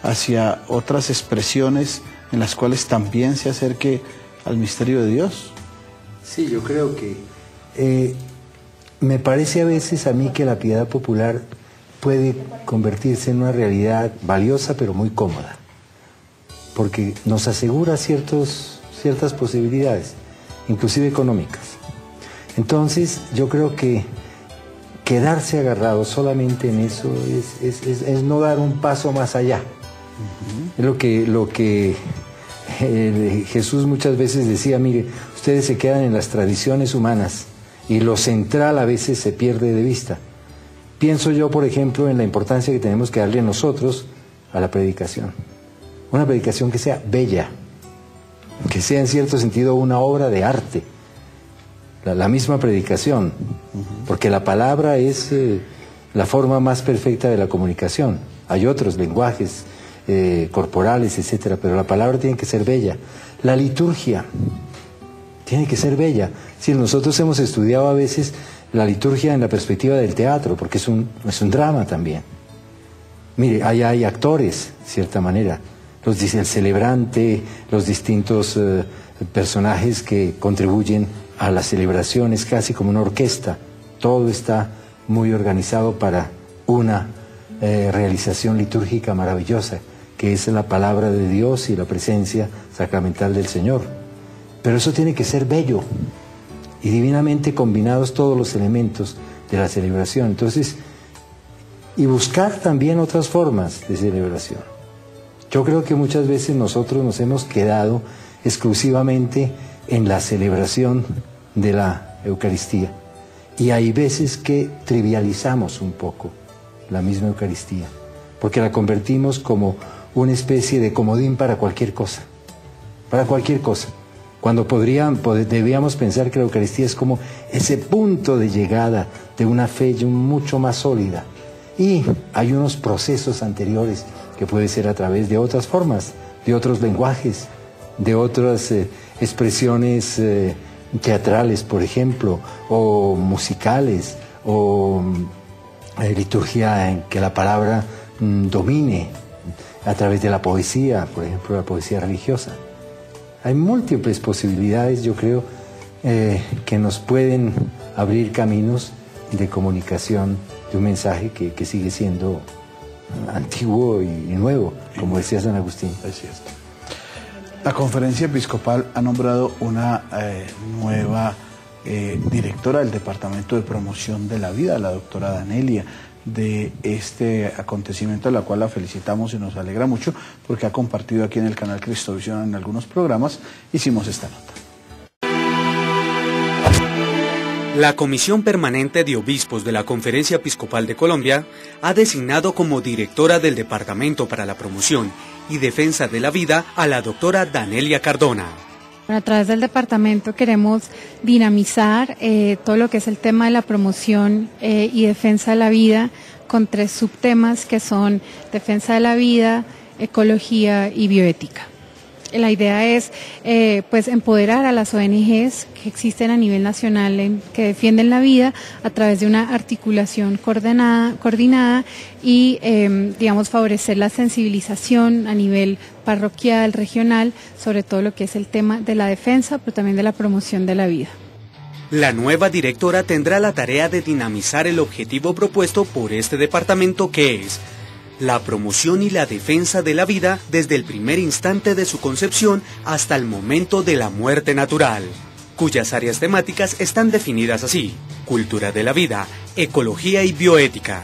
S3: hacia otras expresiones en las cuales también se acerque al misterio de Dios.
S2: Sí, yo creo que me parece a veces a mí que la piedad popular puede convertirse en una realidad valiosa pero muy cómoda, porque nos asegura ciertas posibilidades, inclusive económicas. Entonces yo creo que quedarse agarrado solamente en eso es no dar un paso más allá. Es lo que Jesús muchas veces decía: mire, ustedes se quedan en las tradiciones humanas y lo central a veces se pierde de vista. Pienso yo, por ejemplo, en la importancia que tenemos que darle nosotros a la predicación. Una predicación que sea bella, que sea en cierto sentido una obra de arte, la misma predicación, porque la palabra es la forma más perfecta de la comunicación. Hay otros lenguajes corporales, etcétera, pero la palabra tiene que ser bella. La liturgia tiene que ser bella. Si nosotros hemos estudiado a veces la liturgia en la perspectiva del teatro, porque es un drama también. Mire, hay actores, de cierta manera, el celebrante, los distintos personajes que contribuyen a las celebraciones, casi como una orquesta. Todo está muy organizado para una realización litúrgica maravillosa, que es la palabra de Dios y la presencia sacramental del Señor. Pero eso tiene que ser bello y divinamente combinados todos los elementos de la celebración. Entonces, y buscar también otras formas de celebración. Yo creo que muchas veces nosotros nos hemos quedado exclusivamente en la celebración de la Eucaristía. Y hay veces que trivializamos un poco la misma Eucaristía, porque la convertimos como una especie de comodín para cualquier cosa. Para cualquier cosa. Cuando debíamos pensar que la Eucaristía es como ese punto de llegada de una fe mucho más sólida. Y hay unos procesos anteriores que puede ser a través de otras formas, de otros lenguajes, de otras expresiones teatrales, por ejemplo, o musicales, o liturgia en que la palabra domine a través de la poesía, por ejemplo, la poesía religiosa. Hay múltiples posibilidades, yo creo, que nos pueden abrir caminos de comunicación de un mensaje que sigue siendo antiguo y nuevo, como decía San Agustín.
S3: Es cierto. La Conferencia Episcopal ha nombrado una nueva directora del Departamento de Promoción de la Vida, la doctora Danelia, de este acontecimiento, a la cual la felicitamos y nos alegra mucho, porque ha compartido aquí en el canal Cristovisión en algunos programas. Hicimos esta nota.
S4: La Comisión Permanente de Obispos de la Conferencia Episcopal de Colombia ha designado como directora del Departamento para la Promoción y Defensa de la Vida a la doctora Danelia Cardona.
S9: A través del departamento queremos dinamizar todo lo que es el tema de la promoción y defensa de la vida con 3 subtemas que son defensa de la vida, ecología y bioética. La idea es pues empoderar a las ONGs que existen a nivel nacional que defienden la vida a través de una articulación coordinada y digamos favorecer la sensibilización a nivel parroquial, regional, sobre todo lo que es el tema de la defensa, pero también de la promoción de la vida.
S4: La nueva directora tendrá la tarea de dinamizar el objetivo propuesto por este departamento, que es la promoción y la defensa de la vida desde el primer instante de su concepción hasta el momento de la muerte natural, cuyas áreas temáticas están definidas así: cultura de la vida, ecología y bioética.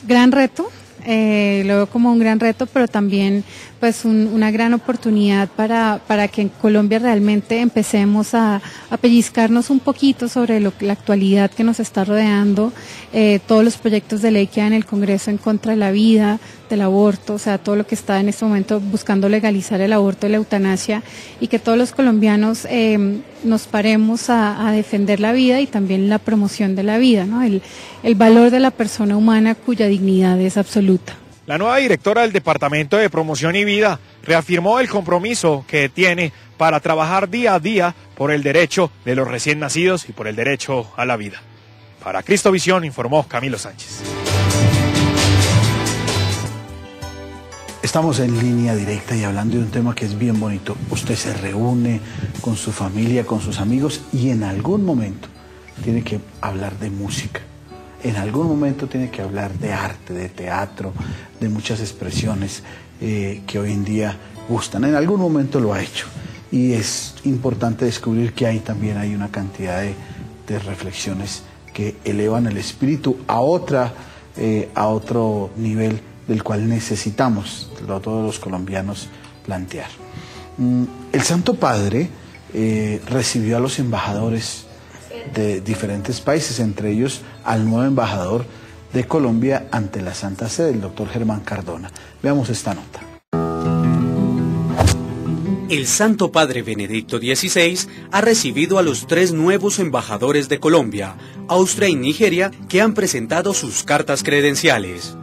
S9: Gran reto, lo veo como un gran reto, pero también pues una gran oportunidad para que en Colombia realmente empecemos a pellizcarnos un poquito sobre la actualidad que nos está rodeando, todos los proyectos de ley que hay en el Congreso en contra de la vida, del aborto, o sea, todo lo que está en este momento buscando legalizar el aborto y la eutanasia, y que todos los colombianos nos paremos a defender la vida y también la promoción de la vida, ¿no? El valor de la persona humana cuya dignidad es absoluta.
S7: La nueva directora del Departamento de Promoción y Vida reafirmó el compromiso que tiene para trabajar día a día por el derecho de los recién nacidos y por el derecho a la vida. Para Cristovisión informó Camilo Sánchez.
S3: Estamos en línea directa y hablando de un tema que es bien bonito. Usted se reúne con su familia, con sus amigos y en algún momento tiene que hablar de música. En algún momento tiene que hablar de arte, de teatro, de muchas expresiones que hoy en día gustan. En algún momento lo ha hecho y es importante descubrir que también hay una cantidad de reflexiones que elevan el espíritu a otro nivel del cual necesitamos todos los colombianos plantear. El Santo Padre recibió a los embajadores de diferentes países, entre ellos al nuevo embajador de Colombia ante la Santa Sede, el doctor Germán Cardona. Veamos esta nota.
S4: El Santo Padre Benedicto XVI ha recibido a los 3 nuevos embajadores de Colombia, Austria y Nigeria, que han presentado sus cartas credenciales.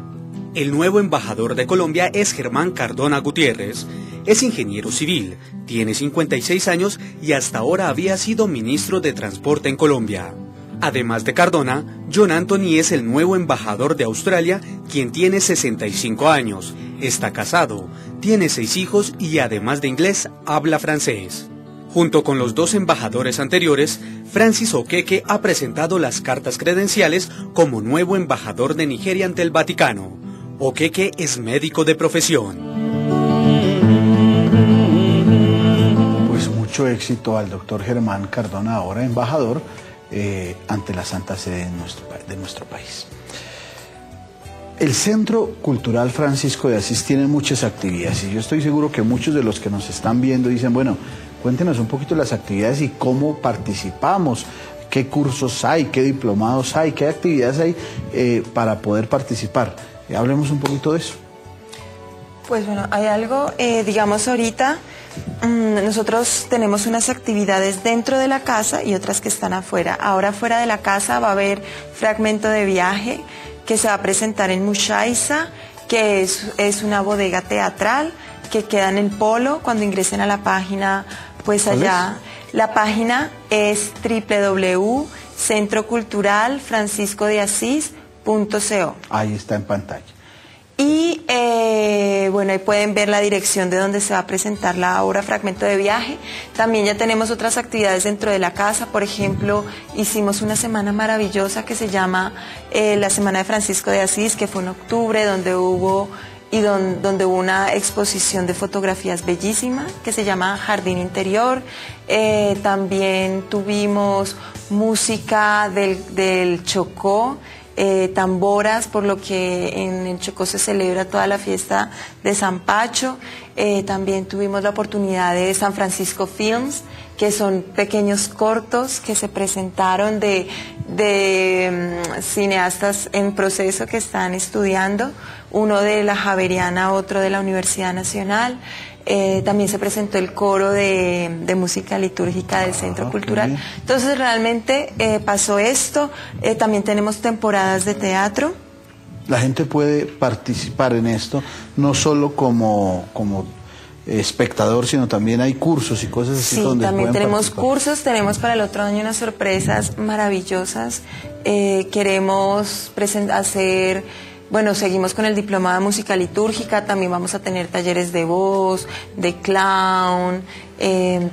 S4: El nuevo embajador de Colombia es Germán Cardona Gutiérrez. Es ingeniero civil, tiene 56 años y hasta ahora había sido ministro de Transporte en Colombia. Además de Cardona, John Anthony es el nuevo embajador de Australia, quien tiene 65 años, está casado, tiene 6 hijos y además de inglés, habla francés. Junto con los 2 embajadores anteriores, Francis Okeke ha presentado las cartas credenciales como nuevo embajador de Nigeria ante el Vaticano. Okeke es médico de profesión.
S3: Pues mucho éxito al doctor Germán Cardona, ahora embajador ante la Santa Sede de nuestro país. El Centro Cultural Francisco de Asís tiene muchas actividades y yo estoy seguro que muchos de los que nos están viendo dicen, bueno, cuéntenos un poquito las actividades y cómo participamos, qué cursos hay, qué diplomados hay, qué actividades hay para poder participar. Hablemos un poquito de eso.
S5: Pues bueno, hay algo, digamos ahorita, nosotros tenemos unas actividades dentro de la casa y otras que están afuera. Ahora fuera de la casa va a haber Fragmento de Viaje, que se va a presentar en Mushaiza, que es una bodega teatral que queda en el Polo. Cuando ingresen a la página, pues allá, la página es www.centroculturalfranciscodeasis.co.
S3: Ahí está en pantalla.
S5: Y bueno, ahí pueden ver la dirección de donde se va a presentar la obra Fragmento de Viaje. También ya tenemos otras actividades dentro de la casa. Por ejemplo, hicimos una semana maravillosa que se llama la Semana de Francisco de Asís, que fue en octubre, donde hubo una exposición de fotografías bellísima que se llama Jardín Interior. También tuvimos música del Chocó, tamboras, por lo que en el Chocó se celebra toda la fiesta de San Pacho. También tuvimos la oportunidad de San Francisco Films, que son pequeños cortos que se presentaron de cineastas en proceso que están estudiando, uno de la Javeriana, otro de la Universidad Nacional. También se presentó el coro de música litúrgica del Centro Cultural. Entonces realmente pasó esto. También tenemos temporadas de teatro.
S3: La gente puede participar en esto, no solo como espectador, sino también hay cursos y cosas así.
S5: Sí,
S3: donde
S5: también tenemos
S3: participar.
S5: cursos, tenemos para el otro año unas sorpresas maravillosas. Queremos hacer... Bueno, seguimos con el diplomado de música litúrgica, también vamos a tener talleres de voz, de clown,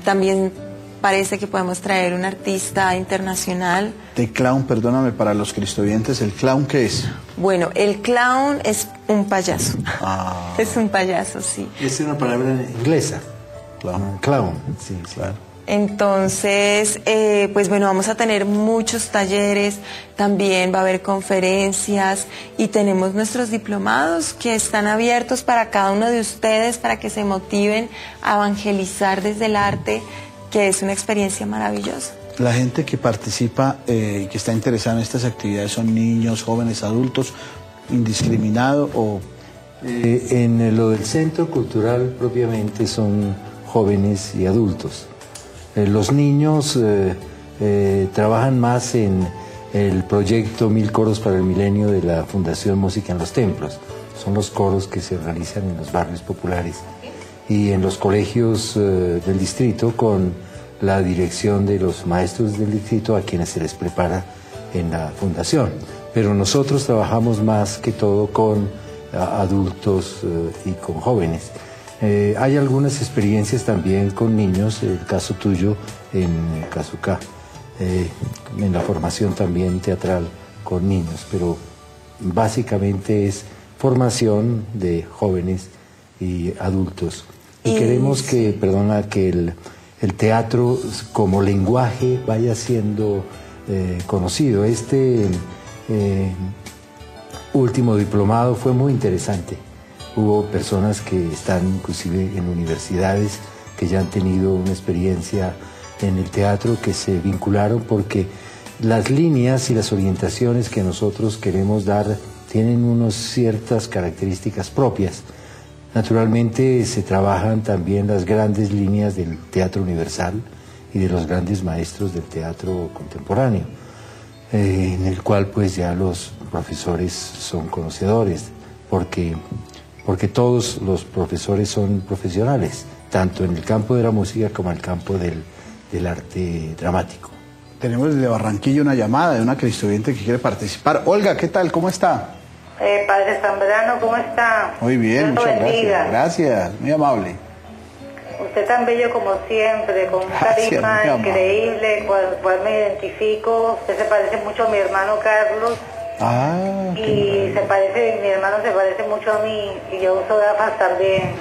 S5: también parece que podemos traer un artista internacional. De clown, perdóname, para los cristovientes, ¿el clown qué es? Bueno, el clown es un payaso. Es un payaso, sí.
S2: Es una palabra inglesa. Clown, sí, claro.
S5: Entonces, pues bueno, vamos a tener muchos talleres, también va a haber conferencias y tenemos nuestros diplomados que están abiertos para cada uno de ustedes para que se motiven a evangelizar desde el arte, que es una experiencia maravillosa.
S3: La gente que participa y que está interesada en estas actividades son niños, jóvenes, adultos, indiscriminado o...
S2: En lo del centro cultural propiamente son jóvenes y adultos. Los niños trabajan más en el proyecto 1000 coros para el milenio de la Fundación Música en los Templos. Son los coros que se realizan en los barrios populares y en los colegios del distrito con la dirección de los maestros del distrito a quienes se les prepara en la fundación. Pero nosotros trabajamos más que todo con adultos y con jóvenes. Hay algunas experiencias también con niños, el caso tuyo en Casucá, en la formación también teatral con niños, pero básicamente es formación de jóvenes y adultos. Y queremos que, que el teatro como lenguaje vaya siendo conocido. Este último diplomado fue muy interesante. Hubo personas que están inclusive en universidades que ya han tenido una experiencia en el teatro, que se vincularon porque las líneas y las orientaciones que nosotros queremos dar tienen unas ciertas características propias. Naturalmente se trabajan también las grandes líneas del teatro universal y de los grandes maestros del teatro contemporáneo, en el cual pues ya los profesores son conocedores, porque todos los profesores son profesionales, tanto en el campo de la música como en el campo del arte dramático.
S3: Tenemos desde Barranquilla una llamada de una cristoviente que quiere participar. Olga, ¿qué tal? ¿Cómo está?
S10: Padre Zambrano, ¿cómo está?
S3: Muy bien, muchas gracias. Gracias, muy amable.
S10: Usted tan bello como siempre, con un carisma increíble, con el cual me identifico. Usted se parece mucho a mi hermano Carlos. Y mi hermano se parece mucho a mí y yo uso gafas también.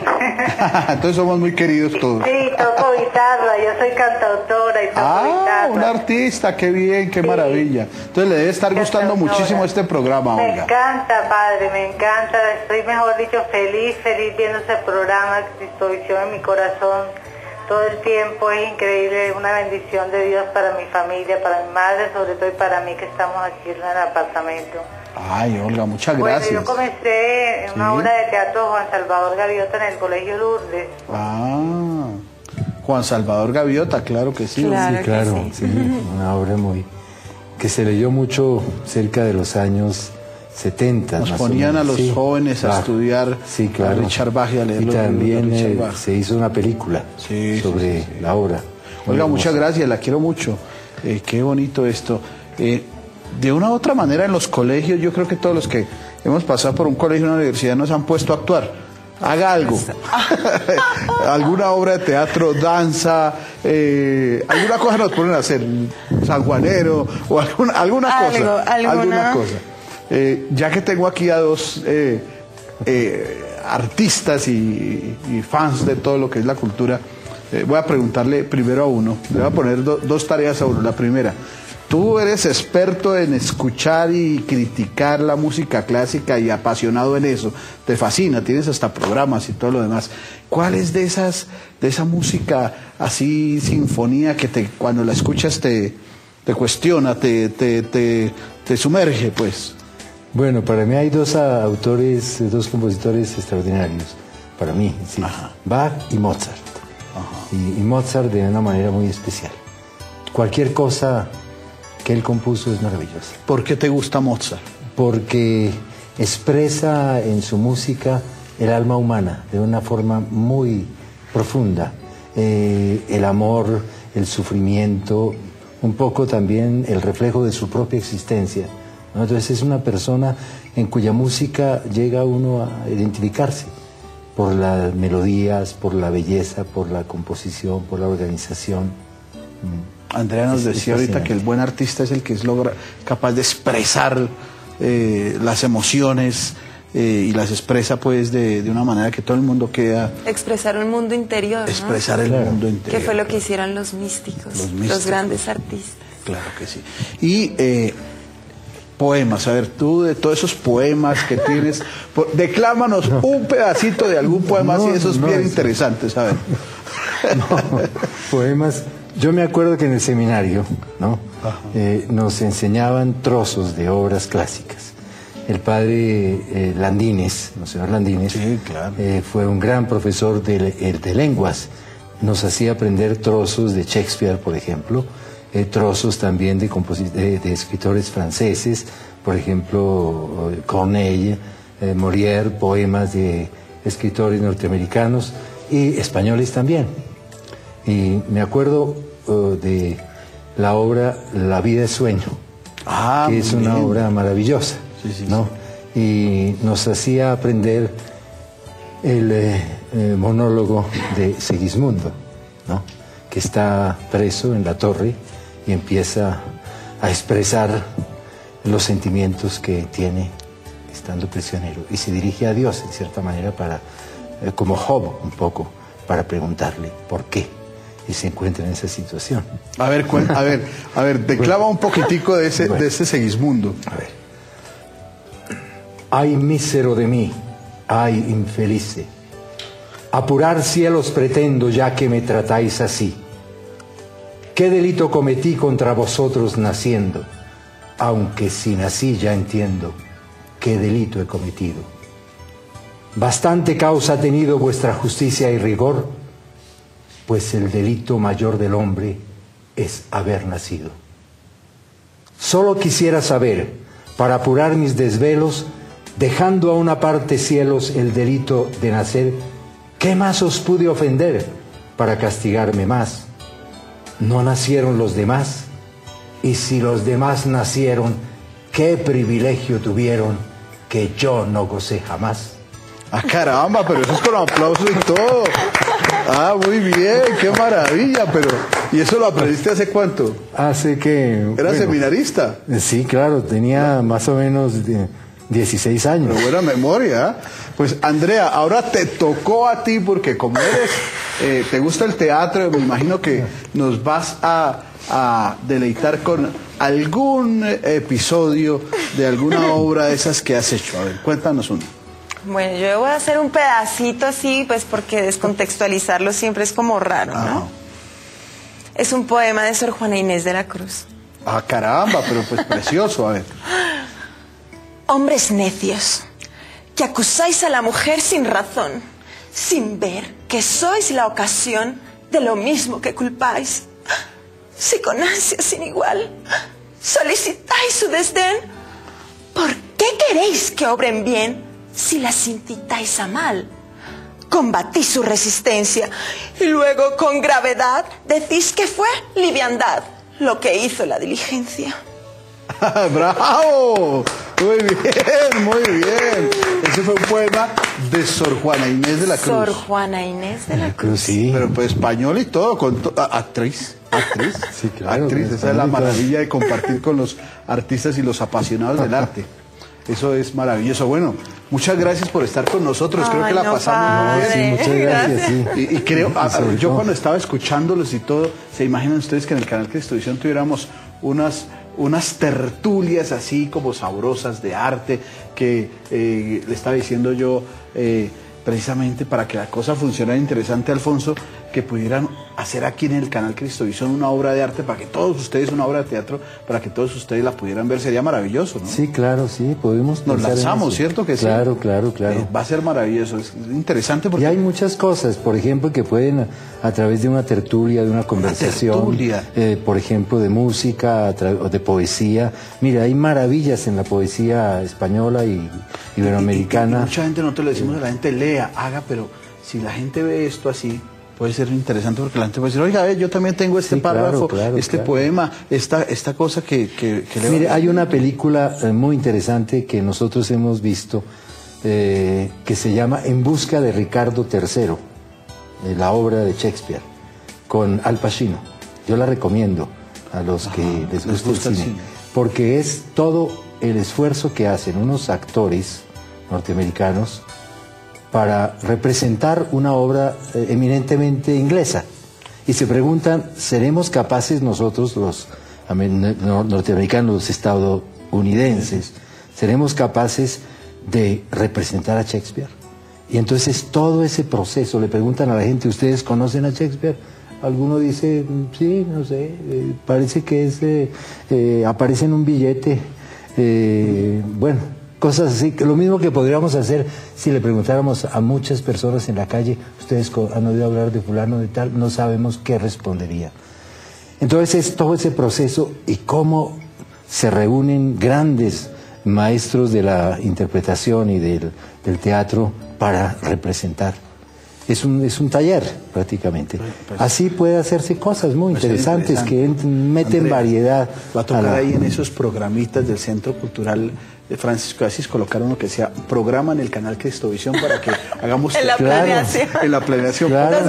S3: Entonces somos muy queridos todos.
S10: Sí, toco guitarra, yo soy cantautora y toco guitarra.
S3: Un artista, qué bien, qué maravilla. Entonces le debe estar gustando muchísimo este programa, Olga.
S10: Me encanta, padre, me encanta. Estoy, mejor dicho, feliz viendo este programa, Cristovisión en mi corazón. Todo el tiempo es increíble, una bendición de Dios para mi familia, para mi madre, sobre todo y para mí que estamos aquí en el apartamento.
S3: Ay, Olga, muchas gracias.
S10: Bueno, yo comencé en una obra de teatro Juan Salvador Gaviota en el Colegio Lourdes.
S3: Juan Salvador Gaviota, claro que sí.
S2: Claro, sí, una obra que se leyó mucho cerca de los años 70.
S3: Nos ponían a los jóvenes a estudiar a Richard Bach y a leer los libros de
S2: también
S3: Richard Bach.
S2: se hizo una película sobre la obra.
S3: Olga, muchas gracias, la quiero mucho. Qué bonito esto. De una u otra manera en los colegios, yo creo que todos los que hemos pasado por un colegio o una universidad nos han puesto a actuar. Haga algo. Alguna obra de teatro, danza, alguna cosa nos ponen a hacer, sanjuanero o alguna cosa. Ya que tengo aquí a dos artistas y fans de todo lo que es la cultura, voy a preguntarle primero a uno, le voy a poner dos tareas a uno. La primera, tú eres experto en escuchar y criticar la música clásica y apasionado en eso, te fascina, tienes hasta programas y todo lo demás. ¿Cuál es de esa música así, sinfonía, que cuando la escuchas te cuestiona, te sumerge, pues?
S2: Bueno, para mí hay dos compositores extraordinarios, para mí, sí. Bach y Mozart. Y Mozart de una manera muy especial. Cualquier cosa que él compuso es maravillosa.
S3: ¿Por qué te gusta Mozart?
S2: Porque expresa en su música el alma humana de una forma muy profunda. El amor, el sufrimiento, un poco también el reflejo de su propia existencia, ¿no? Entonces es una persona en cuya música llega uno a identificarse por las melodías, por la belleza, por la composición, por la organización.
S3: Andrea nos decía ahorita que el buen artista es el que es capaz de expresar las emociones y las expresa pues de una manera que todo el mundo queda...
S5: Expresar un mundo interior,
S3: Expresar
S5: ¿no?
S3: el mundo interior.
S5: Que fue lo que hicieron los místicos, los grandes artistas.
S3: Claro que sí. Y poemas, a ver, tú de todos esos poemas que tienes, declámanos un pedacito de algún poema así, esos bien interesantes, a ver.
S2: Poemas. Yo me acuerdo que en el seminario, ¿no? Nos enseñaban trozos de obras clásicas. El padre Landines, Monseñor Landines,
S3: sí, claro.
S2: Fue un gran profesor de lenguas. Nos hacía aprender trozos de Shakespeare, por ejemplo, trozos también de escritores franceses, por ejemplo, Corneille, Molière, poemas de escritores norteamericanos y españoles también. Y me acuerdo de la obra La vida es sueño, que es una obra maravillosa, ¿no? Y nos hacía aprender el monólogo de Segismundo, ¿no? Que está preso en la torre y empieza a expresar los sentimientos que tiene estando prisionero y se dirige a Dios en cierta manera para, como Job un poco, para preguntarle por qué y se encuentra en esa situación.
S3: A ver, declama un poquitico de ese Segismundo.
S2: A ver. Ay, mísero de mí, ay, infelice, apurar cielos pretendo ya que me tratáis así. ¿Qué delito cometí contra vosotros naciendo? Aunque si nací ya entiendo qué delito he cometido. Bastante causa ha tenido vuestra justicia y rigor, pues el delito mayor del hombre es haber nacido. Solo quisiera saber, para apurar mis desvelos, dejando a una parte cielos el delito de nacer, ¿qué más os pude ofender para castigarme más? ¿No nacieron los demás? Y si los demás nacieron, ¿qué privilegio tuvieron que yo no gocé jamás?
S3: ¡Ah, caramba! Pero eso es con aplausos y todo. ¡Ah, muy bien! ¡Qué maravilla! Pero, ¿y eso lo aprendiste hace cuánto?
S2: Hace que...
S3: ¿Eras seminarista?
S2: Sí, claro, tenía más o menos 16 años.
S3: Pero buena memoria. Pues, Andrea, ahora te tocó a ti porque como eres, te gusta el teatro, me imagino que nos vas a deleitar con algún episodio de alguna obra de esas que has hecho. A ver, cuéntanos uno.
S5: Bueno, yo voy a hacer un pedacito así, pues porque descontextualizarlo siempre es como raro, ¿no? Es un poema de Sor Juana Inés de la Cruz.
S3: Ah, caramba, pero pues precioso, a ver.
S5: Hombres necios, que acusáis a la mujer sin razón, sin ver que sois la ocasión de lo mismo que culpáis. Si con ansia sin igual solicitáis su desdén, ¿por qué queréis que obren bien si las incitáis a mal? Combatís su resistencia y luego con gravedad decís que fue liviandad lo que hizo la diligencia.
S3: ¡Bravo! Muy bien, muy bien. Ese fue un poema de Sor Juana Inés de la Cruz.
S5: Sor Juana Inés de la Cruz.
S2: Sí.
S3: Pero pues español y todo, con actriz.
S2: Sí, claro.
S3: Actriz, esa es la maravilla de compartir con los artistas y los apasionados del arte. Eso es maravilloso. Bueno, muchas gracias por estar con nosotros. Creo que la pasamos muy bien.
S2: Sí, muchas gracias. Sí.
S3: Y creo, yo cuando estaba escuchándolos y todo, ¿se imaginan ustedes que en el canal Cristovisión tuviéramos unas tertulias así como sabrosas de arte que le estaba diciendo yo precisamente para que la cosa funcionara interesante, Alfonso, que pudieran hacer aquí en el canal Cristovisión una obra de arte para que todos ustedes, una obra de teatro, para que todos ustedes la pudieran ver? Sería maravilloso, ¿no?
S2: Sí, claro, sí, podemos.
S3: Nos lanzamos, ¿cierto que sí?
S2: Claro, claro, claro.
S3: Va a ser maravilloso, es interesante porque...
S2: Y hay muchas cosas, por ejemplo, que pueden a través de una tertulia, de una conversación, por ejemplo, de música o de poesía. Mira, hay maravillas en la poesía española y iberoamericana.
S3: Y mucha gente, nosotros le decimos a la gente, lea, haga, pero si la gente ve esto así, puede ser interesante porque la gente puede decir, oiga, yo también tengo este párrafo, poema, esta cosa que
S2: Mire, hay una película muy interesante que nosotros hemos visto que se llama En busca de Ricardo III, la obra de Shakespeare, con Al Pacino. Yo la recomiendo a los que les gusta el cine, porque es todo el esfuerzo que hacen unos actores norteamericanos para representar una obra eminentemente inglesa. Y se preguntan, ¿seremos capaces nosotros, los norteamericanos, los estadounidenses, seremos capaces de representar a Shakespeare? Y entonces todo ese proceso, le preguntan a la gente, ¿ustedes conocen a Shakespeare? Alguno dice, sí, no sé, parece que es, aparece en un billete, bueno, cosas así, lo mismo que podríamos hacer si le preguntáramos a muchas personas en la calle, ¿ustedes han oído hablar de fulano de tal? No sabemos qué respondería. Entonces es todo ese proceso y cómo se reúnen grandes maestros de la interpretación y del teatro para representar. Es un taller prácticamente. Así puede hacerse cosas muy interesantes que meten Andrea, variedad.
S3: Va a tocar ahí en esos programitas del Centro Cultural de Francisco de Asís, colocar uno que sea programa en el canal Cristovisión para que hagamos
S5: en la planeación.
S3: En la planeación.
S5: Claro.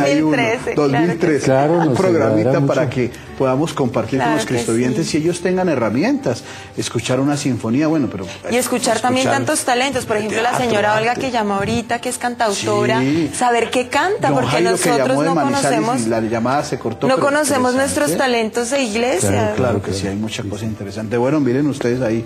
S5: 2013.
S2: Claro,
S3: un programita para que podamos compartir con los cristovientes y ellos tengan herramientas, escuchar una sinfonía, bueno, pero...
S5: Y escuchar también tantos talentos, por ejemplo, la señora Olga que llamó ahorita, que es cantautora, saber qué canta,
S3: Don
S5: porque
S3: Jairo,
S5: nosotros no conocemos...
S3: Y la llamada se cortó.
S5: No conocemos nuestros talentos de iglesia.
S3: Claro que sí, hay mucha cosa interesante. Bueno, miren ustedes ahí,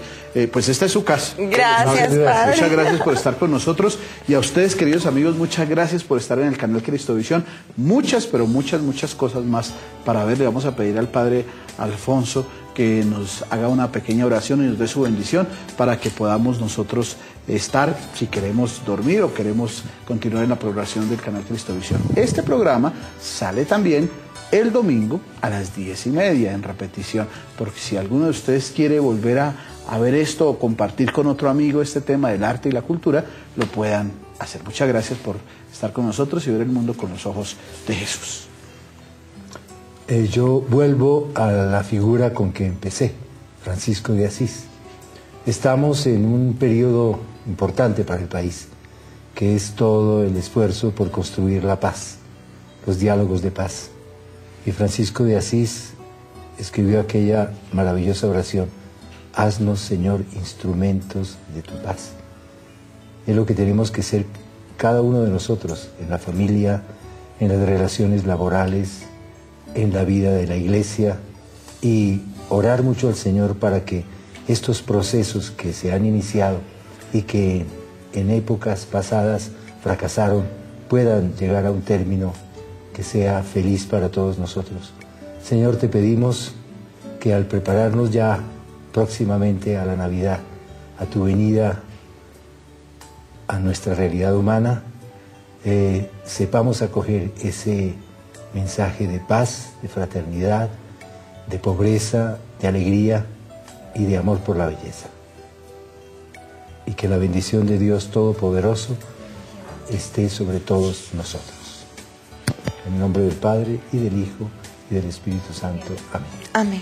S3: pues esta es su casa.
S5: Gracias, padre.
S3: Muchas gracias por estar con nosotros y a ustedes, queridos amigos, muchas gracias por estar en el canal Cristovisión. Muchas, pero muchas cosas más para ver. Le vamos a pedir al padre Alfonso que nos haga una pequeña oración y nos dé su bendición para que podamos nosotros estar, si queremos dormir o queremos continuar en la programación del canal Cristovisión. Este programa sale también el domingo a las 10:30 en repetición, porque si alguno de ustedes quiere volver a ver esto o compartir con otro amigo este tema del arte y la cultura, lo puedan hacer. Muchas gracias por estar con nosotros y ver el mundo con los ojos de Jesús.
S2: Yo vuelvo a la figura con que empecé, Francisco de Asís. Estamos en un periodo importante para el país, que es todo el esfuerzo por construir la paz, los diálogos de paz. Y Francisco de Asís escribió aquella maravillosa oración: haznos, Señor, instrumentos de tu paz. Es lo que tenemos que ser cada uno de nosotros, en la familia, en las relaciones laborales, en la vida de la iglesia, y orar mucho al Señor para que estos procesos que se han iniciado y que en épocas pasadas fracasaron, puedan llegar a un término que sea feliz para todos nosotros. Señor, te pedimos que al prepararnos ya próximamente a la Navidad, a tu venida, a nuestra realidad humana, sepamos acoger ese mensaje de paz, de fraternidad, de pobreza, de alegría y de amor por la belleza. Y que la bendición de Dios Todopoderoso esté sobre todos nosotros. En el nombre del Padre, y del Hijo, y del Espíritu Santo. Amén.
S5: Amén.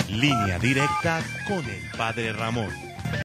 S1: Línea directa con el Padre Ramón.